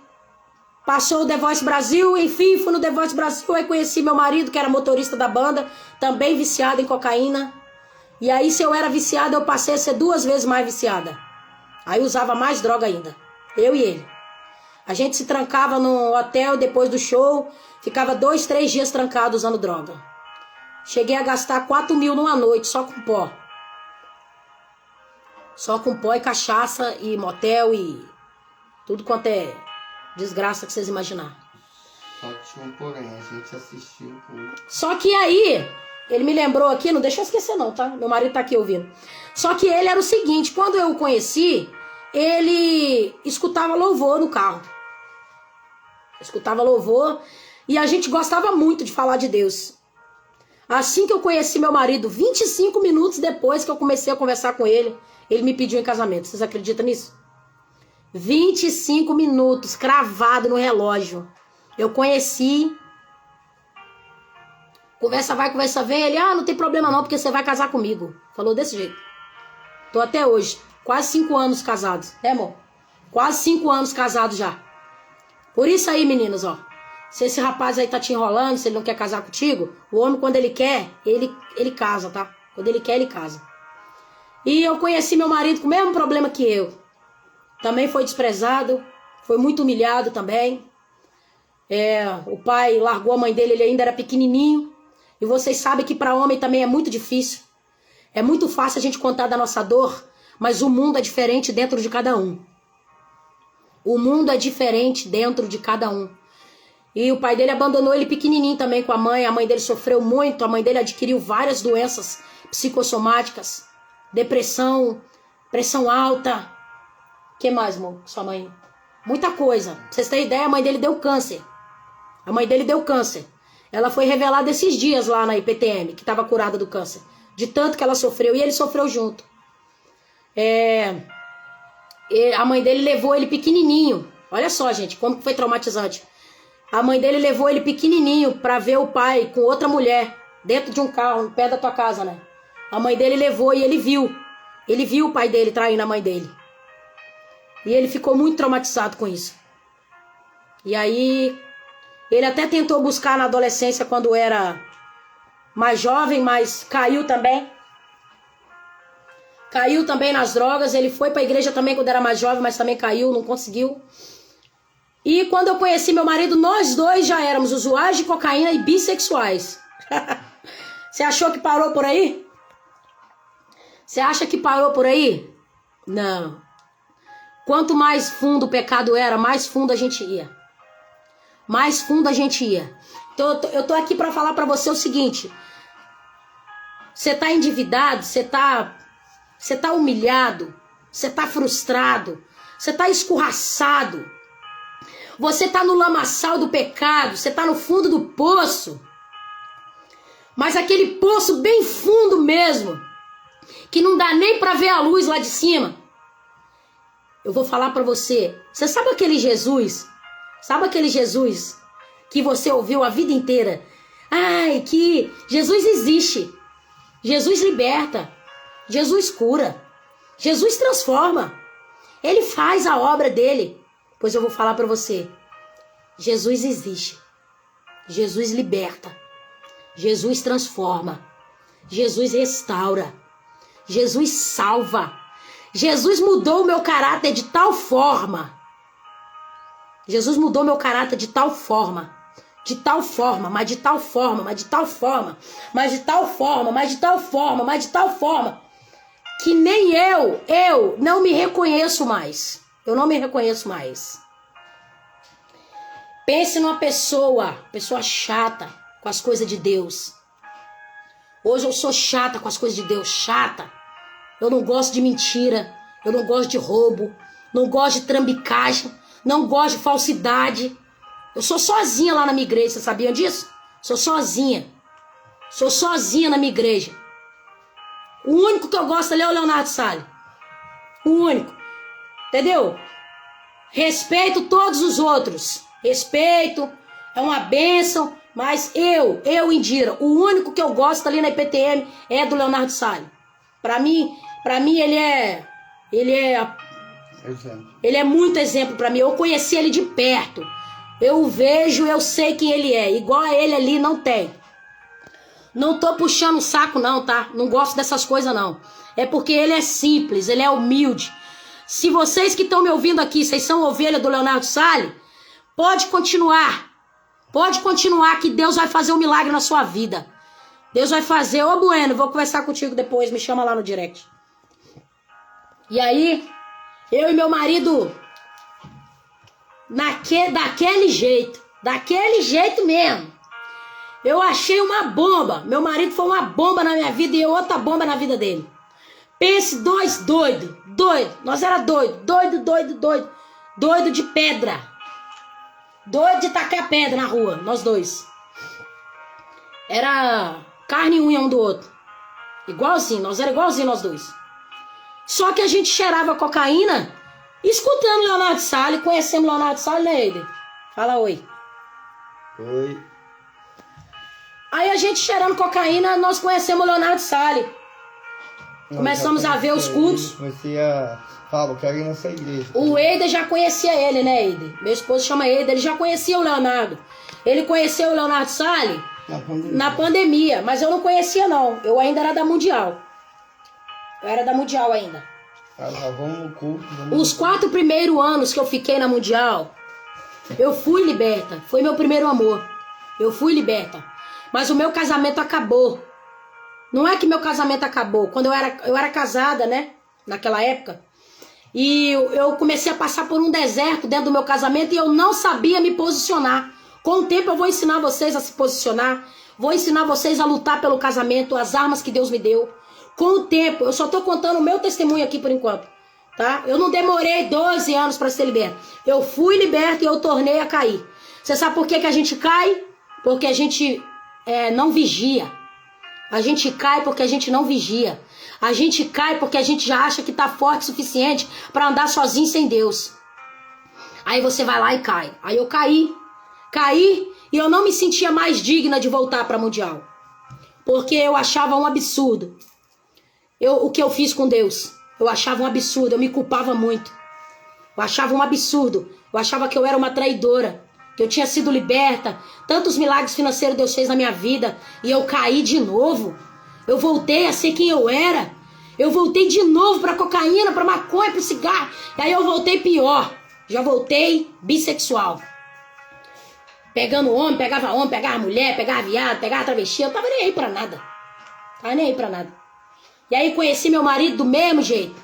passou o The Voice Brasil, enfim, fui no The Voice Brasil, aí conheci meu marido, que era motorista da banda, também viciado em cocaína. E aí, se eu era viciada, eu passei a ser 2 vezes mais viciada. Aí usava mais droga ainda, eu e ele. A gente se trancava no hotel depois do show, ficava 2, 3 dias trancado usando droga. Cheguei a gastar 4 mil numa noite, só com pó. Só com pó e cachaça e motel e tudo quanto é desgraça que vocês imaginarem. Só que tinha um porém, a gente assistiu por... Só que aí, ele me lembrou aqui, não deixa eu esquecer não, tá? Meu marido tá aqui ouvindo. Só que ele era o seguinte, quando eu o conheci, ele escutava louvor no carro. Escutava louvor e a gente gostava muito de falar de Deus. Assim que eu conheci meu marido, 25 minutos depois que eu comecei a conversar com ele, ele me pediu em casamento. Vocês acreditam nisso? 25 minutos, cravado no relógio. Eu conheci. Conversa vai, conversa vem. Ele, não tem problema não, porque você vai casar comigo. Falou desse jeito. Tô até hoje. Quase 5 anos casados. É, amor? Quase 5 anos casados já. Por isso aí, meninos, ó. Se esse rapaz aí tá te enrolando, se ele não quer casar contigo, o homem, quando ele quer, ele casa, tá? Quando ele quer, ele casa. E eu conheci meu marido com o mesmo problema que eu. Também foi desprezado, foi muito humilhado também. O pai largou a mãe dele, ele ainda era pequenininho. E vocês sabem que para homem também é muito difícil. É muito fácil a gente contar da nossa dor, mas o mundo é diferente dentro de cada um. O mundo é diferente dentro de cada um. E o pai dele abandonou ele pequenininho também com a mãe dele sofreu muito, a mãe dele adquiriu várias doenças psicossomáticas, depressão, pressão alta. O que mais, amor, sua mãe? Muita coisa. Pra vocês terem ideia, a mãe dele deu câncer. A mãe dele deu câncer. Ela foi revelada esses dias lá na IPTM, que estava curada do câncer. De tanto que ela sofreu, e ele sofreu junto. A mãe dele levou ele pequenininho. Olha só, gente, como foi traumatizante. A mãe dele levou ele pequenininho pra ver o pai com outra mulher dentro de um carro, no pé da tua casa, né? A mãe dele levou e ele viu. Ele viu o pai dele traindo a mãe dele. E ele ficou muito traumatizado com isso. E aí, ele até tentou buscar na adolescência quando era mais jovem, mas caiu também. Caiu também nas drogas. Ele foi pra igreja também quando era mais jovem, mas também caiu, não conseguiu. E quando eu conheci meu marido, nós dois já éramos usuários de cocaína e bissexuais. Você achou que parou por aí? Você acha que parou por aí? Não. Quanto mais fundo o pecado era, mais fundo a gente ia. Mais fundo a gente ia. Então eu tô aqui pra falar pra você o seguinte. Você tá endividado, você tá humilhado, você tá frustrado, você tá escorraçado. Você tá no lamaçal do pecado, você tá no fundo do poço. Mas aquele poço bem fundo mesmo, que não dá nem pra ver a luz lá de cima. Eu vou falar pra você. Você sabe aquele Jesus? Sabe aquele Jesus que você ouviu a vida inteira? Ai, que Jesus existe. Jesus liberta. Jesus cura. Jesus transforma. Ele faz a obra dele. Pois eu vou falar pra você. Jesus existe. Jesus liberta. Jesus transforma. Jesus restaura. Jesus salva. Jesus mudou o meu caráter de tal forma. Jesus mudou meu caráter de tal forma. De tal forma, mas de tal forma, mas de tal forma, mas de tal forma, mas de tal forma, mas de tal forma. Que nem eu não me reconheço mais. Eu não me reconheço mais. Pense numa pessoa chata com as coisas de Deus. Hoje eu sou chata com as coisas de Deus, chata. Eu não gosto de mentira, eu não gosto de roubo, não gosto de trambicagem, não gosto de falsidade. Eu sou sozinha lá na minha igreja, vocês sabiam disso? Sou sozinha. Sou sozinha na minha igreja. O único que eu gosto ali é o Leonardo Salles. O único. Entendeu? Respeito todos os outros. Respeito, é uma bênção. Mas eu, Indira, o único que eu gosto ali na IPTM é do Leonardo Salles. Pra mim ele é Exemplo. Ele é muito exemplo pra mim. Eu conheci ele de perto. Eu o vejo, eu sei quem ele é. Igual a ele ali, não tem. Não tô puxando o saco não, tá? Não gosto dessas coisas não. É porque ele é simples, ele é humilde. Se vocês que estão me ouvindo aqui, vocês são ovelha do Leonardo Salles, pode continuar. Pode continuar que Deus vai fazer um milagre na sua vida. Deus vai fazer. Ô Bueno, vou conversar contigo depois, me chama lá no direct. E aí, eu e meu marido, daquele jeito mesmo. Eu achei uma bomba. Meu marido foi uma bomba na minha vida e eu outra bomba na vida dele. Pense, dois doido. Nós era doido de pedra. Doido de tacar pedra na rua, nós dois. Era carne e unha um do outro. Igualzinho, nós era igualzinho nós dois. Só que a gente cheirava cocaína escutando Leonardo Salles, conhecemos Leonardo Salles, né, Eider? Fala oi. Oi. Aí a gente cheirando cocaína, nós conhecemos o Leonardo Salles. Começamos a ver os cultos. Comecei a falar, eu quero ir nessa igreja. O Eider já conhecia ele, né, Eider? Meu esposo chama Eider, ele já conhecia o Leonardo. Ele conheceu o Leonardo Salles na pandemia, mas eu não conhecia não. Eu ainda era da Mundial. Eu era da Mundial ainda. Vamos no culto. Os 4 primeiros anos que eu fiquei na Mundial, eu fui liberta. Foi meu primeiro amor. Eu fui liberta. Mas o meu casamento acabou. Não é que meu casamento acabou. Quando eu era casada, né? Naquela época. E eu comecei a passar por um deserto dentro do meu casamento e eu não sabia me posicionar. Com o tempo eu vou ensinar vocês a se posicionar. Vou ensinar vocês a lutar pelo casamento, as armas que Deus me deu. Com o tempo, eu só tô contando o meu testemunho aqui por enquanto. Tá? Eu não demorei 12 anos para ser liberta. Eu fui liberta e eu tornei a cair. Você sabe por que a gente cai? Porque a gente não vigia. A gente cai porque a gente não vigia. A gente cai porque a gente já acha que tá forte o suficiente para andar sozinho sem Deus. Aí você vai lá e cai. Aí eu caí e eu não me sentia mais digna de voltar para Mundial. Porque eu achava um absurdo. O que eu fiz com Deus. Eu achava um absurdo, eu me culpava muito. Eu achava um absurdo. Eu achava que eu era uma traidora. Que eu tinha sido liberta. Tantos milagres financeiros Deus fez na minha vida. E eu caí de novo. Eu voltei a ser quem eu era. Eu voltei de novo pra cocaína, pra maconha, pro cigarro. E aí eu voltei pior. Já voltei bissexual. Pegando homem, pegava mulher, pegava viado, pegava travesti. Eu tava nem aí pra nada. Tava nem aí pra nada. E aí conheci meu marido do mesmo jeito.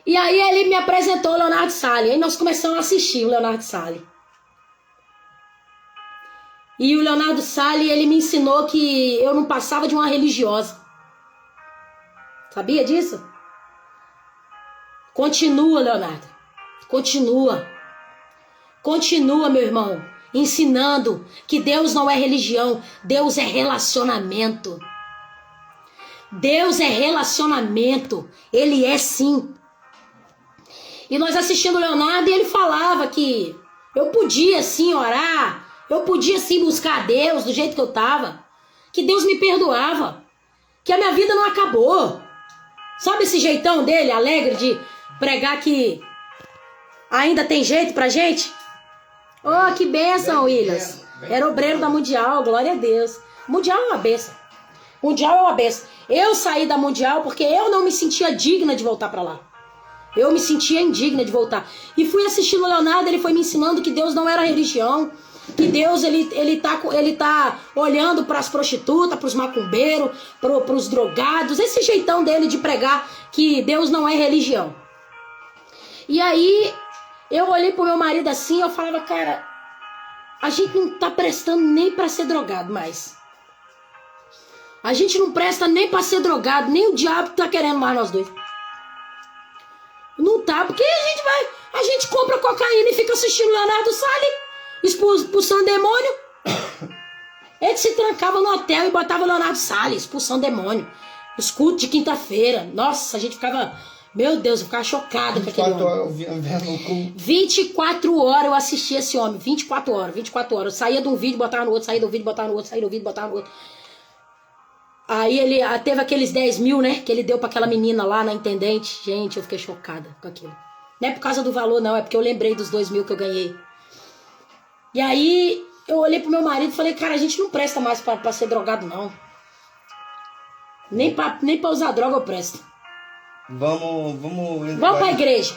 E aí ele me apresentou o Leonardo Salles. Aí nós começamos a assistir o Leonardo Salles. E o Leonardo Salles, ele me ensinou que eu não passava de uma religiosa. Sabia disso? Continua, Leonardo. Continua. Continua, meu irmão. Ensinando que Deus não é religião. Deus é relacionamento. Deus é relacionamento. Ele é sim. E nós assistindo o Leonardo e ele falava que eu podia sim orar. Eu podia sim buscar a Deus do jeito que eu tava. Que Deus me perdoava. Que a minha vida não acabou. Sabe esse jeitão dele, alegre, de pregar que ainda tem jeito pra gente? Oh, que bênção, Williams. Era obreiro da Mundial, glória a Deus. Mundial é uma bênção. Mundial é uma bênção. Eu saí da Mundial porque eu não me sentia digna de voltar pra lá. Eu me sentia indigna de voltar. E fui assistindo o Leonardo, ele foi me ensinando que Deus não era religião. Que Deus, ele tá olhando pras prostitutas, pros macumbeiros, pros drogados. Esse jeitão dele de pregar que Deus não é religião. E aí, eu olhei pro meu marido assim, eu falava, cara, a gente não tá prestando nem pra ser drogado mais. A gente não presta nem pra ser drogado, nem o diabo tá querendo mais nós dois. Não tá, porque a gente compra cocaína e fica assistindo Leonardo Salles, expulsando demônio. Ele se trancava no hotel e botava Leonardo Salles, expulsando demônio. Os cultos de quinta-feira. Nossa, a gente ficava... Meu Deus, eu ficava chocada com aquele homem. 24 horas eu assistia esse homem. 24 horas. Eu saía de um vídeo, botava no outro, saía do vídeo, botava no outro, saía do vídeo, botava no outro. Aí ele teve aqueles 10 mil, né? Que ele deu pra aquela menina lá na intendente. Gente, eu fiquei chocada com aquilo. Não é por causa do valor, não. É porque eu lembrei dos 2 mil que eu ganhei. E aí eu olhei pro meu marido e falei, cara, a gente não presta mais pra ser drogado, não. Nem pra usar droga eu presto. Vamos pra igreja.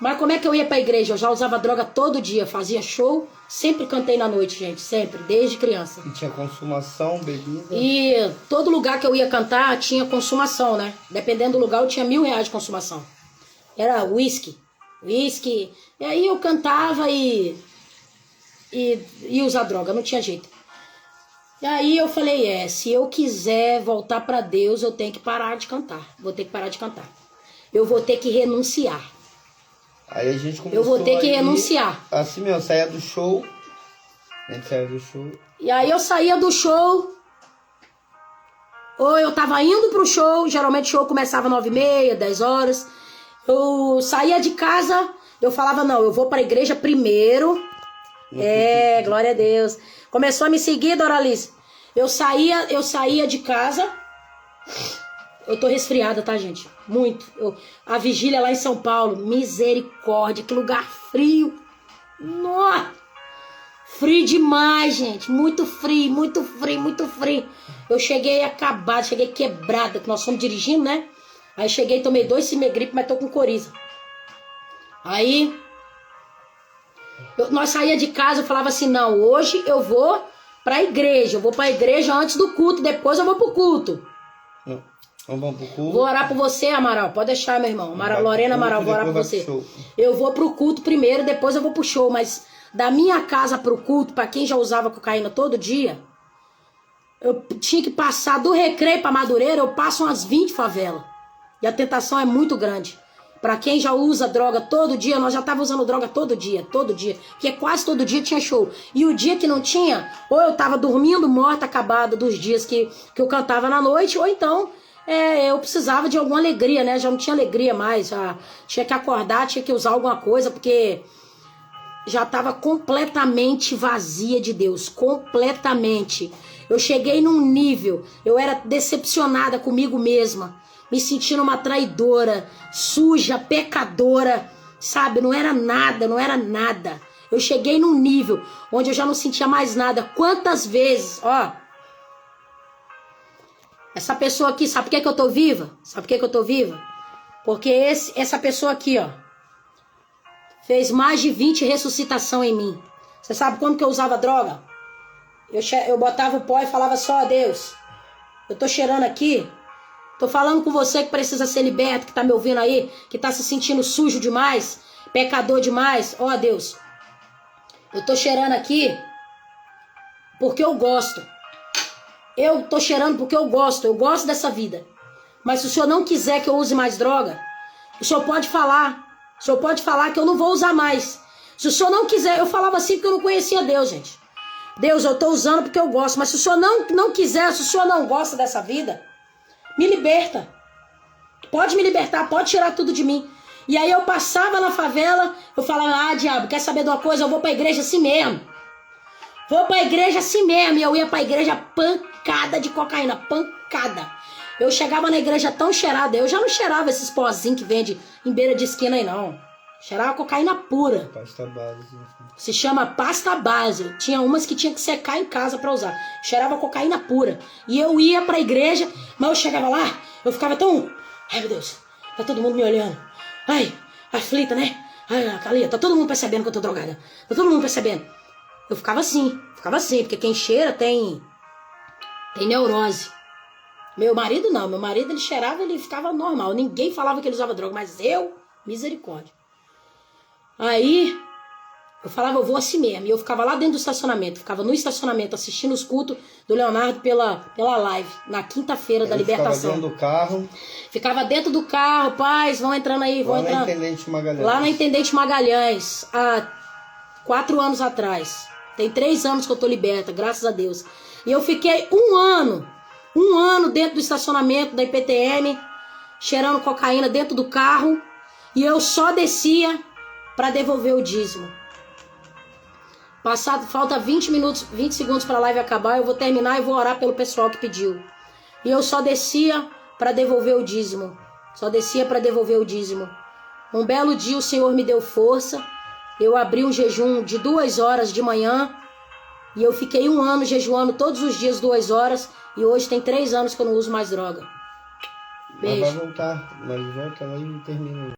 Mas como é que eu ia pra igreja? Eu já usava droga todo dia, fazia show, sempre cantei na noite, gente, sempre, desde criança. E tinha consumação, bebida? E todo lugar que eu ia cantar tinha consumação, né? Dependendo do lugar eu tinha R$1.000 de consumação. Era whisky. E aí eu cantava e ia usar droga, não tinha jeito. E aí eu falei, se eu quiser voltar pra Deus, eu tenho que parar de cantar. Vou ter que parar de cantar. Eu vou ter que renunciar. Aí a gente começou. Eu vou ter que renunciar. Assim mesmo, saía do show. A gente saía do show. E aí eu saía do show. Ou eu tava indo pro show. Geralmente o show começava 9h30, 10 horas. Eu saía de casa. Eu falava, não, eu vou pra igreja primeiro. Glória a Deus. Começou a me seguir, Doralice. Eu saía de casa. Eu tô resfriada, tá, gente? Muito. A vigília lá em São Paulo, misericórdia, que lugar frio. Nossa! Frio demais, gente. Muito frio, muito frio, muito frio. Eu cheguei acabada, cheguei quebrada, que nós fomos dirigindo, né? Aí cheguei, tomei 2 Cimegripe, mas tô com coriza. Aí, nós saía de casa, eu falava assim, não, hoje eu vou pra igreja. Eu vou pra igreja antes do culto, depois eu vou pro culto. Vamos pro culto. Vou orar por você, Amaral. Pode deixar, meu irmão. Lorena Amaral, vou orar por você. Eu vou pro culto primeiro, depois eu vou pro show. Mas da minha casa pro culto, pra quem já usava cocaína todo dia, eu tinha que passar do Recreio pra Madureira, eu passo umas 20 favelas. E a tentação é muito grande. Pra quem já usa droga todo dia, nós já tava usando droga todo dia. Porque quase todo dia tinha show. E o dia que não tinha, ou eu tava dormindo morta, acabada dos dias que eu cantava na noite, ou então... eu precisava de alguma alegria, né? Já não tinha alegria mais, já tinha que acordar, tinha que usar alguma coisa, porque já estava completamente vazia de Deus, completamente. Eu cheguei num nível, eu era decepcionada comigo mesma, me sentindo uma traidora, suja, pecadora, sabe? Não era nada. Eu cheguei num nível onde eu já não sentia mais nada. Quantas vezes, essa pessoa aqui, sabe por que eu tô viva? Sabe por que eu tô viva? Porque essa pessoa aqui, fez mais de 20 ressuscitação em mim. Você sabe como que eu usava droga? Eu botava o pó e falava só, Deus, eu tô cheirando aqui, tô falando com você que precisa ser liberto, que tá me ouvindo aí, que tá se sentindo sujo demais, pecador demais. Deus, eu tô cheirando aqui porque eu gosto. Eu tô cheirando porque eu gosto dessa vida. Mas se o senhor não quiser que eu use mais droga, o senhor pode falar que eu não vou usar mais. Se o senhor não quiser, eu falava assim porque eu não conhecia Deus, gente. Deus, eu tô usando porque eu gosto, mas se o senhor não quiser, se o senhor não gosta dessa vida, me liberta. Pode me libertar, pode tirar tudo de mim. E aí eu passava na favela, eu falava, diabo, quer saber de uma coisa? Eu vou pra igreja assim mesmo. Vou pra igreja assim mesmo. E eu ia pra igreja pancada de cocaína, pancada. Eu chegava na igreja tão cheirada, eu já não cheirava esses pozinhos que vende em beira de esquina aí não. Cheirava cocaína pura. Pasta base. Se chama pasta base. Tinha umas que tinha que secar em casa pra usar. Cheirava cocaína pura. E eu ia pra igreja, mas eu chegava lá, eu ficava tão... Ai, meu Deus, tá todo mundo me olhando. Ai, aflita, né? Ai, Calia, tá todo mundo percebendo que eu tô drogada. Tá todo mundo percebendo. Eu ficava assim, porque quem cheira tem neurose. Meu marido não, meu marido ele cheirava, ele ficava normal. Ninguém falava que ele usava droga, mas eu, misericórdia. Aí, eu falava, eu vou assim mesmo. E eu ficava lá dentro do estacionamento, ficava no estacionamento assistindo os cultos do Leonardo pela live, na quinta-feira da libertação. Ficava dentro do carro. Ficava dentro do carro, paz, vão entrando aí, vão entrando. Lá na Intendente Magalhães. Lá na Intendente Magalhães, há 4 anos atrás. Tem 3 anos que eu tô liberta, graças a Deus. E eu fiquei um ano dentro do estacionamento da IPTM, cheirando cocaína dentro do carro. E eu só descia para devolver o dízimo. Falta 20 segundos para a live acabar, eu vou terminar e vou orar pelo pessoal que pediu. E eu só descia para devolver o dízimo. Só descia para devolver o dízimo. Um belo dia o Senhor me deu força. Eu abri um jejum de 2 horas de manhã. E eu fiquei 1 ano jejuando todos os dias 2 horas. E hoje tem 3 anos que eu não uso mais droga. Beijo. Mas vai voltar. Mas volta lá e termina.